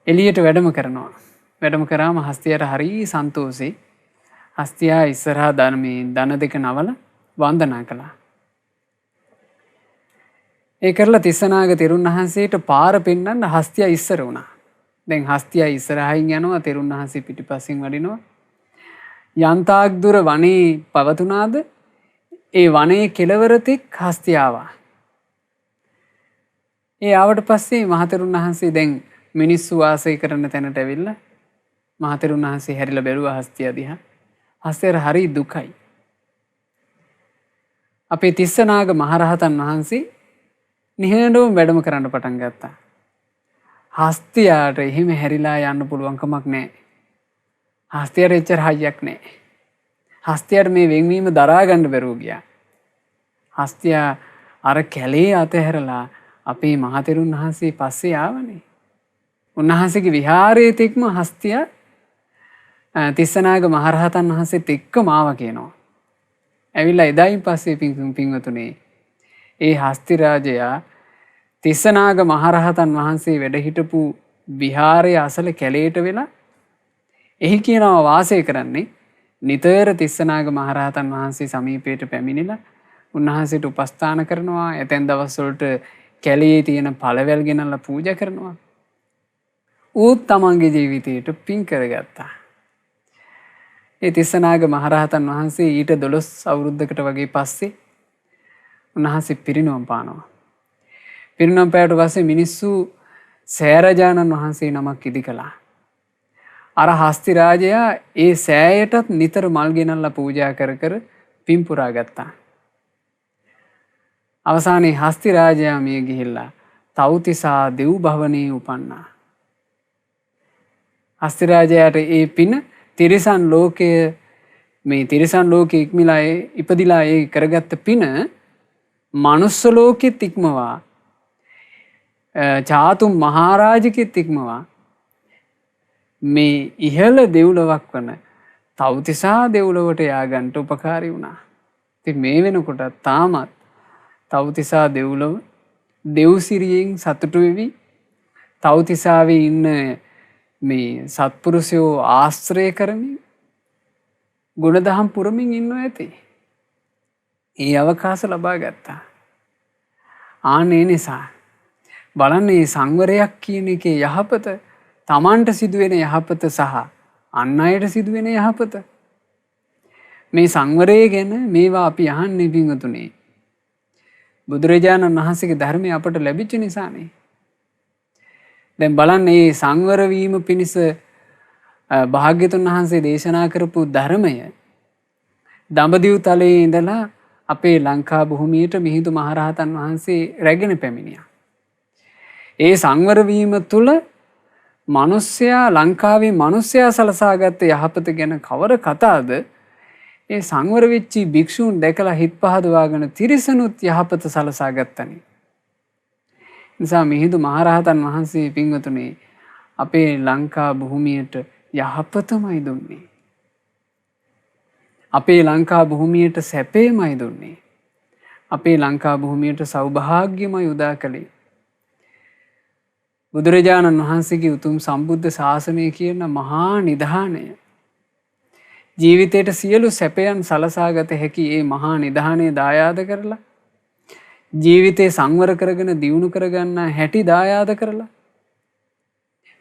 එළියට වැඩම කරනවා. වැඩම කරාම හස්තියට හරි සන්තෝෂේ. හස්තියා ඉස්සරහා දන දෙක නවල වන්දනා කළා. ඒ කරලා තිස්සනාග තෙරුන් වහන්සේට පාර පෙන්වන්න හස්තියා ඉස්සර වුණා. දැන් හස්තියා ඉස්සරහින් යනවා තෙරුන් වහන්සේ පිටිපස්සෙන් වඩිනවා. යන්තාක් දුර වනේ පවතුනාද ඒ වනයේ කෙළවර තෙක් හස්තියාවා. ඒ ආවට පස්සේ මහතෙරුන් වහන්සේ දැන් මිනිස්සු වාසය කරන තැනට ඇවිල්ලා මහතෙරුන් වහන්සේ හැරිලා බැලුවා හස්තිය දිහා. හස්තියට හරි දුකයි. අපේ තිස්සනාග මහරහතන් වහන්සේ නිහඬවම වැඩම කරන්න පටන් ගත්තා. හස්තියාට එහෙම හැරිලා යන්න පුළුවන් කමක් නැහැ. හස්තියට එච්චර හයියක් නැහැ. හස්තියට මේ වෙන්වීම දරා ගන්න බැරුව ගියා. හස්තියා අර කැලේ අතහැරලා අපේ මහතෙරුන් වහන්සේ පස්සේ ආවනේ. උන්වහන්සේගේ විහාරයේ තෙක්ම හස්තිය තිස්සනාග මහරහතන් වහන්සේත් එක්කම ආවා කියනවා. ඇවිල්ලා එදායින් පස්සේ පින්වතුනේ ඒ හස්ති රාජයා තිස්සනාග මහරහතන් වහන්සේ වැඩ හිටපු විහාරයේ අසල කැලේට වෙලා එහි කියනවා වාසය කරන්නේ. නිතර තිස්සනාග මහරහතන් වහන්සේ සමීපයට පැමිණිලා උන්වහන්සේට උපස්ථාන කරනවා. ඇතැම් දවස්වලට කැලේ තියෙන පළවැල් ගෙනල්ලා පූජා කරනවා. ඌත් තමන්ගේ ජීවිතයට පින් කරගත්තා. ඒ තිස්සනාග මහරහතන් වහන්සේ ඊට 12 අවුරුද්දකට වගේ පස්සේ උන්වහන්සේ පිරිනුවම් පානවා. පිරිනුවම් පෑවට පස්සේ මිනිස්සු සෑරජානන් වහන්සේ නමක් ඉදි කළා. අර හස්ති රාජයා ඒ සෑයටත් නිතර මල් ගෙනල්ලා පූජා කර පින් පුරා ගත්තා. අවසානයේ හස්ති රාජයා මිය ගිහිල්ලා තව්තිසා දෙව් භවනේ උපන්නා. හස්ති රාජයාට ඒ පින තිරිසන් ලෝකයේ මේ තිරිසන් ලෝකෙ ඉක්මලා ඉපදිලා ඒ කරගත්ත පින මනුස්ස ලෝකෙත් ඉක්මවා චාතුම් මහරජකෙත් ඉක්මවා මේ ඉහළ දෙව්ලොවක් වන තව්තිසා දෙව්ලොවට යාගන්ට උපකාරී වුණා. ඉතින් මේ වෙනකොට තාමත් තව්තිසා දෙව්ලොව දෙව්සිරියෙන් සතුටු වෙවි තව්තිසාවේ ඉන්න මේ සත්පුරුෂයෝ ආශ්‍රය කරමින් ගුණදහම් පුරමින් ඉන්නවා ඇති. ඒ අවකාශ ලබා ගත්තා. ආනේ නිසා බලන්න මේ සංවරයක් කියන එකේ යහපත තමන්ට සිදුවෙන යහපත සහ අන් අයට සිදුවෙන යහපත. මේ සංවරය ගැන මේවා අපි අහන්නේ පින්වතුනි. බුදුරජාණන් වහන්සේගේ ධර්මය අපට ලැබිච්ච නිසානේ. දැන් බලන්න මේ සංවර වීම පිණිස භාග්‍යතුන් වහන්සේ දේශනා කරපු ධර්මය දඹදිව් තලයේ ඉඳලා අපේ ලංකා භූමියට මිහිඳු මහරහතන් වහන්සේ රැගෙන පැමිණියා. ඒ සංවර වීම තුළ මිනිස්සයා ලංකාවේ මිනිස්සයා සලසාගත්ත යහපත ගැන කවර කතාවද? ඒ සංවර වෙච්චි භික්ෂූන් දැකලා හිත් පහදවාගෙන තිරිසනුත් යහපත සලසා ගත්තනේ. නිසා මිහිඳු මහරහතන් වහන්සේ පින්වතුනි අපේ ලංකා භූමියට යහපතමයි දුන්නේ. අපේ ලංකා භූමියට සැපේමයි දුන්නේ. අපේ ලංකා භූමියට සෞභාග්‍යමයි උදා කළේ. බුදුරජාණන් වහන්සේගේ උතුම් සම්බුද්ධ ශාසනය කියන මහා නිධානය ජීවිතයට සියලු සැපයන් සලසාගත හැකි ඒ මහා නිධානය දායාද කරලා ජීවිතේ සංවර කරගෙන දියුණු කරගන්න හැටි දායාද කරලා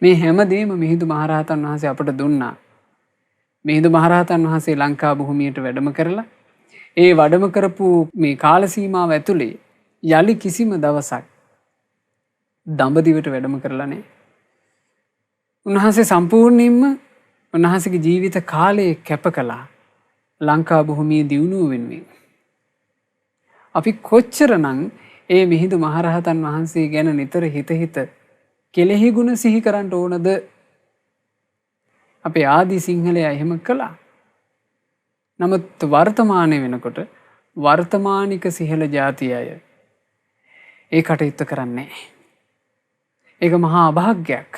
මේ හැමදේම මිහිඳු මහරහතන් වහන්සේ අපට දුන්නා. මිහිඳු මහරහතන් වහන්සේ ලංකා භූමියට වැඩම කරලා ඒ වැඩම කරපු මේ කාල සීමාව ඇතුලේ යලි කිසිම දවසක් දඹදිවට වැඩම කරලා නැහැ. උන්වහන්සේ සම්පූර්ණයෙන්ම උන්වහන්සේගේ ජීවිත කාලය කැප කළා ලංකා භූමියේ දියුණුව වෙනුවෙන්. අපි කොච්චරනම් ඒ මිහිඳු මහරහතන් වහන්සේ ගැන නිතර හිත කෙලෙහි ගුණ සිහි කරන්න ඕනද? අපේ ආදි සිංහලයා එහෙම කළා. නමුත් වර්තමානයේ වෙනකොට වර්තමානික සිහල ජාතිය අය ඒ කටයුත්ත කරන්නේ නැහැ. ඒක මහා අභාග්‍යයක්.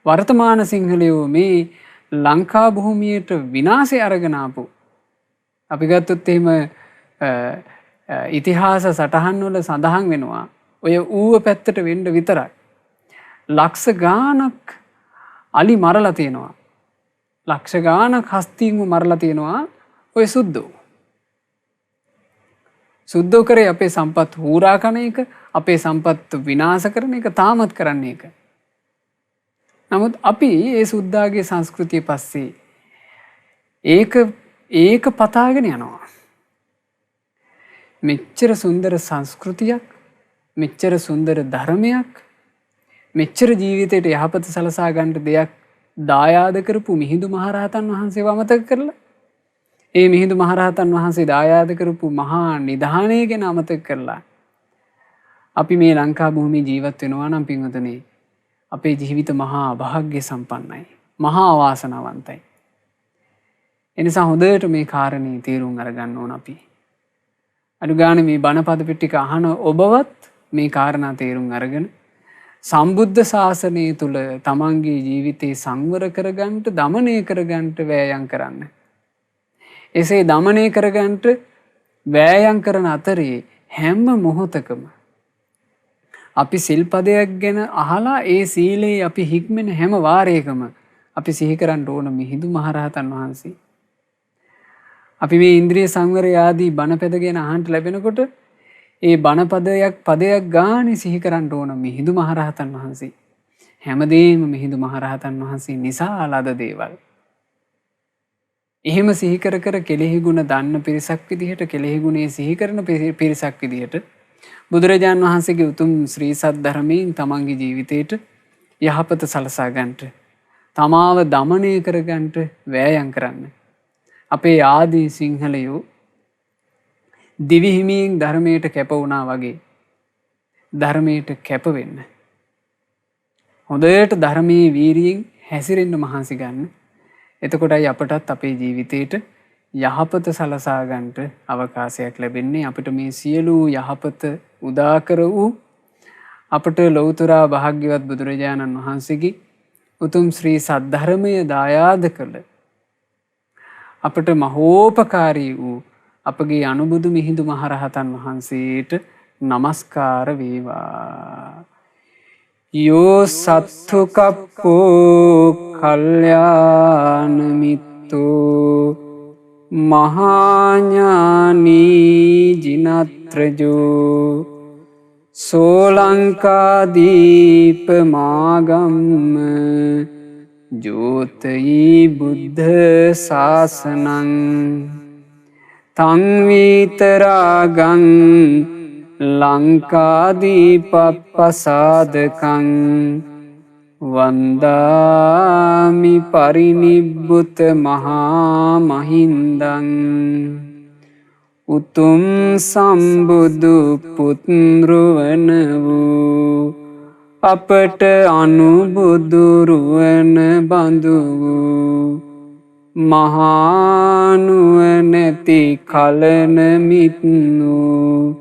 වර්තමාන සිංහලයෝ මේ ලංකා භූමියට විනාශය අරගෙන ආපු අපි ගත්තොත් එහෙම ඉතිහාස සටහන් වල සඳහන් වෙනවා ඔය ඌව පැත්තට වෙන්න විතරයි ලක්ෂ ගාණක් අලි මරලා තියෙනවා. ලක්ෂ ගාණක් හස්තීන්ව මරලා තියෙනවා ඔය සුද්දෝ. සුද්දෝ කරේ අපේ සම්පත් හූරා කන එක, අපේ සම්පත් විනාශ කරන එක තාමත් කරන්නේ එක. නමුත් අපි ඒ සුද්දාගේ සංස්කෘතිය පස්සේ ඒක පතාගෙන යනවා. මෙච්චර සුන්දර සංස්කෘතියක්, මෙච්චර සුන්දර ධර්මයක්, මෙච්චර ජීවිතයට යහපත සලසා ගන්නට දෙයක් දායාද කරපු මිහිඳු මහරහතන් වහන්සේව අමතක කරලා ඒ මිහිඳු මහරහතන් වහන්සේ දායාද කරපු මහා නිධානය ගැන අමතක කරලා අපි මේ ලංකා භූමියේ ජීවත් වෙනවා නම් පින්වතුනි අපේ ජීවිත මහා භාග්‍ය සම්පන්නයි, මහා වාසනාවන්තයි. එනිසා හොඳට මේ කාරණේ තේරුම් අරගන්න ඕන අපි. අනුගානේ මේ බණපද පිටික අහන ඔබවත් මේ කාරණා තේරුම් අරගෙන සම්බුද්ධ ශාසනය තුල තමන්ගේ ජීවිතේ සංවර කරගන්නට, දමනය කරගන්නට වෑයම් කරන්න. එසේ දමනය කරගන්නට වෑයම් කරන අතරේ හැම මොහොතකම අපි සිල්පදයක් ගැන අහලා ඒ සීලේ අපි හික්මෙන හැම වාරයකම අපි සිහි කරන්න ඕන මිහිඳු මහරහතන් වහන්සේ. අපි මේ ඉන්ද්‍රිය සංවරය ආදී බණපද ගැන අහන්න ලැබෙනකොට ඒ පදයක් ගානේ සිහි කරන්න ඕන මිහිඳු මහරහතන් වහන්සේ. හැමදේම මිහිඳු මහරහතන් වහන්සේ නිසා ලද දේවල්. එහෙම සිහි කර කෙලෙහි ගුණ දන්න පිරිසක් විදිහට, කෙලෙහි ගුණේ සිහි කරන පිරිසක් විදිහට බුදුරජාන් වහන්සේගේ උතුම් ශ්‍රී සද්ධර්මයෙන් තමන්ගේ ජීවිතේට යහපත සලසා ගන්නට, තමාව දමනය කර ගන්නට වෑයම් කරන්න. අපේ ආදී සිංහලයෝ දිවි හිමියෙන් ධර්මයට කැප වුණා වගේ ධර්මයට කැප වෙන්න. හොඳට ධර්මයේ වීරියෙන් හැසිරෙන්න මහන්සි ගන්න. එතකොටයි අපටත් අපේ ජීවිතේට යහපත සලසා ගන්නට අවකාශයක් ලැබෙන්නේ. අපිට මේ සියලු යහපත උදා කර වූ අපට ලෞතුරා භාග්‍යවත් බුදුරජාණන් වහන්සේගේ උතුම් ශ්‍රී සද්ධර්මය දායාද කළ අපට මහෝපකාරී වූ අපගේ අනුබුදු මිහිඳු මහරහතන් වහන්සේට නමස්කාර වේවා. යෝ සත්තුකප්පෝ කල්යාණ මිත්තෝ මහාඥානී ජිනත්‍රජෝ සෝලංකාදීප මාගම්ම ජෝතයි බුද්ධ ශාසනං තංවීතරාගං ලංකාදීපප්පසාදකං වන්දාමි පරිනිබ්බුත මහා මහින්දං උතුම් සම්බුදු පුත්රුවන වූ අපට අනුබුදුරුවන බඳු වූ මහානුවනැති කලන මිත්නු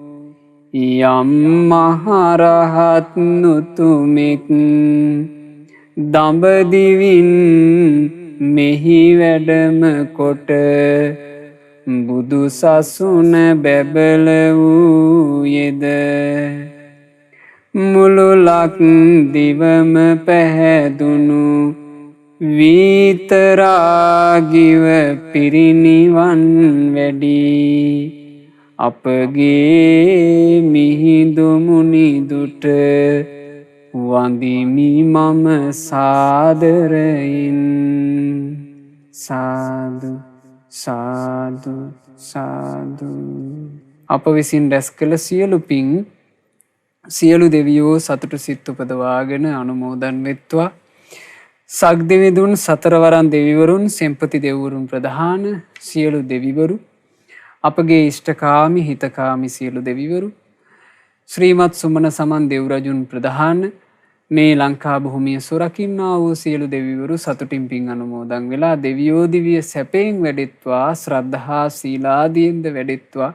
යම් මහරහත් නුතුමෙක් දඹදිවින් මෙහි වැඩම කොට බුදු සසුන බැබල වූයේද මුළු ලක්දිවම පැහැදුණු විතරාගිව පිරිනිවන් වැඩි අපගේ මිහිඳු මුනිදුට වඳිමි මම සාදරයෙන්. සාදු සාදු සාදු. අප විසින් රැස් කළ සියලු පින් සියලු දෙවියෝ සතුට සිත් උපදවාගෙන අනුමෝදන් වෙත්වා. සක්දිවිදුන් සතරවරන් දෙවිවරුන් සෙම්පති දෙව්වරුන් ප්‍රධාන සියලු දෙවිවරු අපගේ ඉෂ්ඨකාමි හිතකාමි සියලු දෙවිවරු ශ්‍රීමත් සුමන සමන් දෙව්රජුන් ප්‍රධාන මේ ලංකා භූමිය සුරකින්නා වූ සියලු දෙවිවරු සතුටින් පින් අනුමෝදන් වෙලා දෙවියෝ දිවිය සැපයෙන් වැඩෙත්වා ශ්‍රද්ධහා සීලාදීන්ද වැඩෙත්වා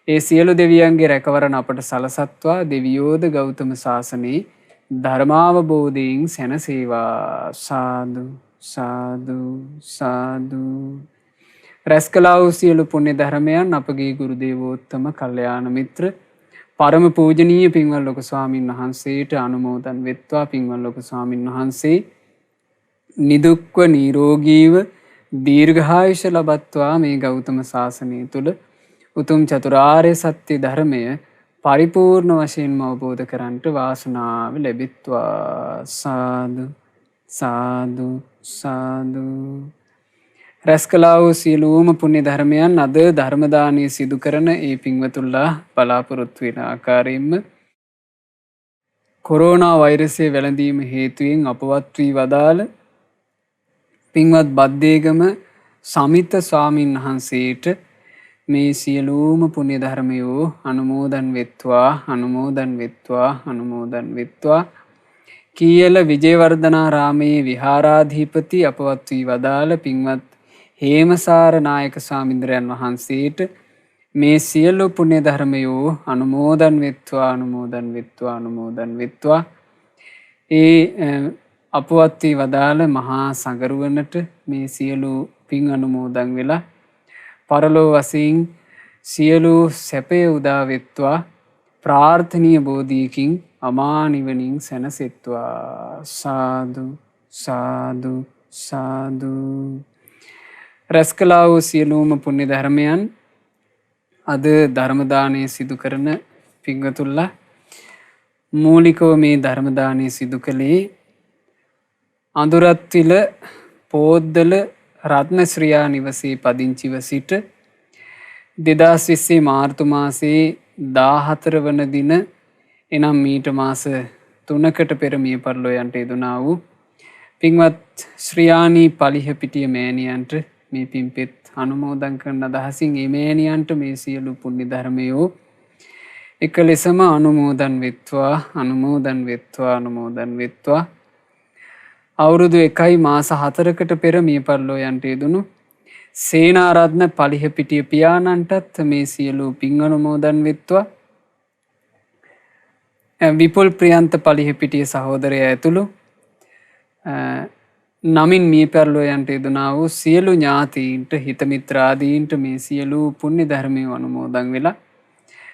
ඒ සියලු දෙවියන්ගේ රැකවරණ අපට සලසත්වා දෙවියෝද ගෞතම ශාසනයේ ධර්මාවබෝධයෙන් සැනසේවා. සාදු සාදු සාදු. රැස් කළා වූ සියලු පුණ්‍ය ධර්මයන් අපගේ ගුරු දේවෝත්තම කල්යාණ මිත්‍ර පරම පූජනීය පින්වත් ලොකු ස්වාමින් වහන්සේට අනුමෝදන් වෙත්වා. පින්වත් ලොකු ස්වාමින් වහන්සේ නිදුක්ව නිරෝගීව දීර්ඝායුෂ ලබත්වා මේ ගෞතම ශාසනය තුළ උතුම් චතුරාර්ය සත්‍ය ධර්මය පරිපූර්ණ වශයෙන්ම අවබෝධ කරන්නට වාසනාව ලැබෙත්වා. සාදු සාදු සාදු. රැස් කළා වූ සියලුම පුණ්‍ය ධර්මයන් අද ධර්ම දානය සිදු කරන ඒ පින්වතුන්ලා බලාපොරොත්තු වෙන ආකාරයෙන්ම කොරෝනා වෛරසය වැළඳීම හේතුවෙන් අපවත් වී වදාළ පින්වත් බද්දේගම සමිත ස්වාමින් වහන්සේට මේ සියලුම පුණ්‍ය ධර්මයෝ අනුමෝදන් වෙත්වා අනුමෝදන් වෙත්වා අනුමෝදන් වෙත්වා. කීයල විජේවර්ධනාරාමයේ විහාරාධිපති අපවත් වී වදාළ පින්වත් හේමසාර නායක ස්වාමීන්ද්‍රයන් වහන්සේට මේ සියලු පුණ්‍ය ධර්මයෝ අනුමෝදන් වෙත්වා අනුමෝදන් වෙත්වා අනුමෝදන් වෙත්වා. ඒ අපවත් වී වදාළ මහා සංඝරුවනට මේ සියලු පින් අනුමෝදන් වෙලා පරලෝ වශයෙන් සියලු සැපය උදා වෙත්වා. ප්‍රාර්ථනීය බෝධියකින් අමා නිවනින් සැනසෙත්වා. සාදු සාදු සාදු. රැස් කළා වූ සියලුම පුණ්‍ය ධර්මයන් අද ධර්ම දානය සිදු කරන පින්වතුන්ලා මූලිකව මේ ධර්ම දානය සිදු කළේ අඳුරත්විල පෝද්දල රත්නශ්‍රියා නිවසේ පදිංචිව සිට 2020 මාර්තු මාසයේ 14 වන දින එනම් මීට මාස 3කට පෙර මිය පරලෝ යන්ට යෙදුනා වූ පින්වත් ශ්‍රියානී පලිහපිටිය මෑණියන්ට මේ පින්පෙත් අනුමෝදන් කරන අදහසින් මේ මෑණියන්ට මේ සියලු පුණ්‍ය ධර්මයෝ එක ලෙසම අනුමෝදන් වෙත්වා අනුමෝදන් වෙත්වා අනුමෝදන් වෙත්වා. අවුරුදු 1 මාස 4කට පෙර මිය පරලෝ යන්ට යෙදුණු සේනාරත්න පලිහපිටිය පියාණන්ටත් මේ සියලු පින් අනුමෝදන් වෙත්වා. විපුල් ප්‍රියන්ත පලිහපිටිය සහෝදරය ඇතුළු නමින් මිය පැරලුවයන්ට යෙදුනා වූ සියලු ඥාතීන්ට හිතමිත්‍රාදීන්ට මේ සියලු පුණ්‍ය ධර්මය අනුමෝදන් වෙලා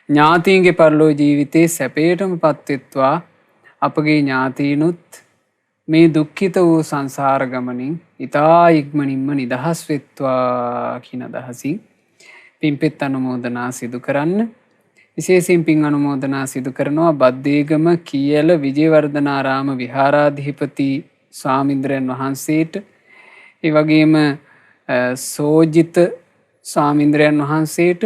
ඥාතීන්ගේ පරලෝ ජීවිතයේ සැපයටම පත්වෙත්වා අපගේ ඥාතීනුත් මේ දුක්ඛිත වූ සංසාර ගමනින් ඊතා ඉක්මනින්ම නිදහස් වෙත්වා කියන අදහසින් පින්පෙත් අනුමෝදනා සිදු කරන්න. විශේෂයෙන් පින් අනුමෝදනා සිදු කරනවා බද්දේගම කියල විජේවර්ධනාරාම විහාරාධිපති ස්වාමීන්ද්‍රයන් වහන්සේට, ඒ වගේම සෝජිත ස්වාමීන්ද්‍රයන් වහන්සේට,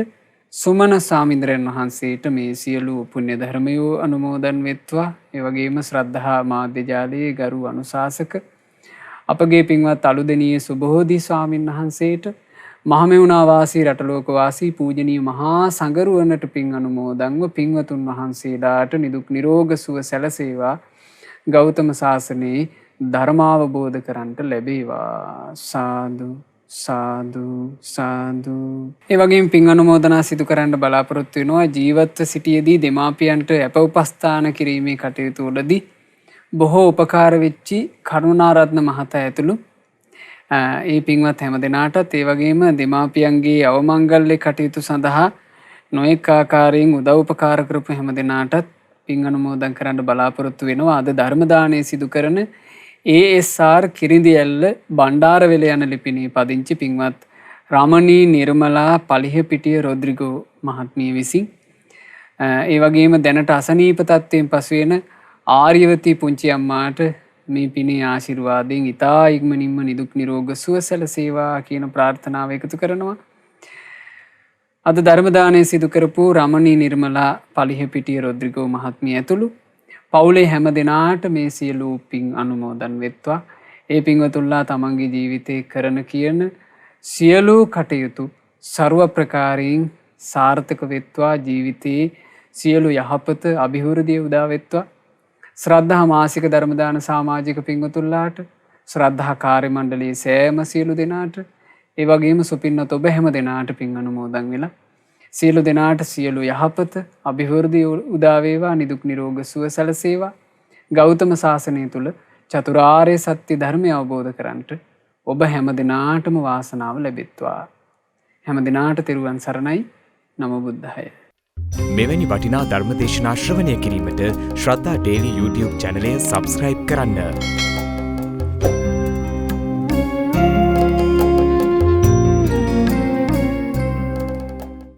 සුමන ස්වාමීන්ද්‍රයන් වහන්සේට මේ සියලු පුණ්‍ය ධර්මයෝ අනුමෝදන් වෙත්වා. ඒ වගේම ශ්‍රද්ධා මාධ්‍ය ජාලයේ ගරු අනුශාසක අපගේ පින්වත් අලුදෙණියේ සුබෝධි ස්වාමීන් වහන්සේට, මහමෙවුනා වාසී රටලෝක වාසී පූජනීය මහා සංඝරුවනට පින් අනුමෝදන්ව පින්වතුන් වහන්සේලාට නිදුක් නිරෝග සුව සැලසේවා. ගෞතම සාසනයේ ධර්මාවබෝධ කරන්ට ලැබේවා. සාදු සාදු සාදු. ඒ වගේම පින් අනුමෝදනා සිදු කරන්න බලාපොරොත්තු වෙනවා ජීවත්ව සිටියේදී දෙමාපියන්ට අප උපස්ථාන කිරීමේ කටයුතු වලදී බොහෝ උපකාර වෙච්චි කරුණාරත්න මහතා ඇතුළු ඒ පින්වත් හැම දෙනාටත්, ඒ වගේම දෙමාපියන්ගේ අවමංගල්‍ය කටයුතු සඳහා නොඑක ආකාරයෙන් උදව් උපකාර කරපු හැම දෙනාටත් පින් අනුමෝදන් කරන්න බලාපොරොත්තු වෙනවා. අද ධර්ම දානය සිදු කරන ASR කිරිඳිඇල්ල බණ්ඩාරවෙල යන ලිපිනේ පදිංචි පින්වත් රමණී නිර්මලා පලිහපිටිය රොද්රිගෝ මහත්මිය විසින්, ඒ වගේම දැනට අසනීප තත්ත්වයෙන් පසු වෙන ආර්යවතී පුංචි අම්මාට මේ පිනේ ආශිර්වාදයෙන් ඉතා ඉක්මනින්ම නිදුක් නිරෝග සුව සැලසේවා කියන ප්‍රාර්ථනාව එකතු කරනවා. අද ධර්ම දානය සිදු කරපු රමණී නිර්මලා පලිහපිටිය රොද්රිගෝ මහත්මිය ඇතුළු පවුලේ හැම දෙනාට මේ සියලු පින් අනුමෝදන් වෙත්වා. ඒ පින්වතුන්ලා තමන්ගේ ජීවිතේ කරන කියන සියලු කටයුතු ਸਰව ප්‍රකාරයෙන් සාර්ථක වෙත්වා. ජීවිතේ සියලු යහපත අභිවෘද්ධිය උදා වෙත්වා. ශ්‍රද්ධා මාසික ධර්ම දාන සමාජික පින්වතුන්ලාට, ශ්‍රද්ධා කාර්ය මණ්ඩලයේ සෑම සියලු දෙනාට, ඒ වගේම සුපින්නත ඔබ හැම දෙනාට පින් අනුමෝදන් වෙලා සියලු දෙනාට සියලු යහපත අභිවෘද්ධිය උදා වේවා. නිදුක් නිරෝග සුව සැලසේවා. ගෞතම සාසනය තුල චතුරාර්ය සත්‍ය ධර්මය අවබෝධ කරගන්නට ඔබ හැම දිනාටම වාසනාව ලැබෙත්වා. හැම දිනාට තෙරුවන් සරණයි. නමෝ බුද්ධාය. මෙවැනි වටිනා ධර්ම දේශනා ශ්‍රවණය කිරීමට ශ්‍රද්ධා ඩේලි YouTube චැනලය සබ්ස්ක්‍රයිබ් කරන්න.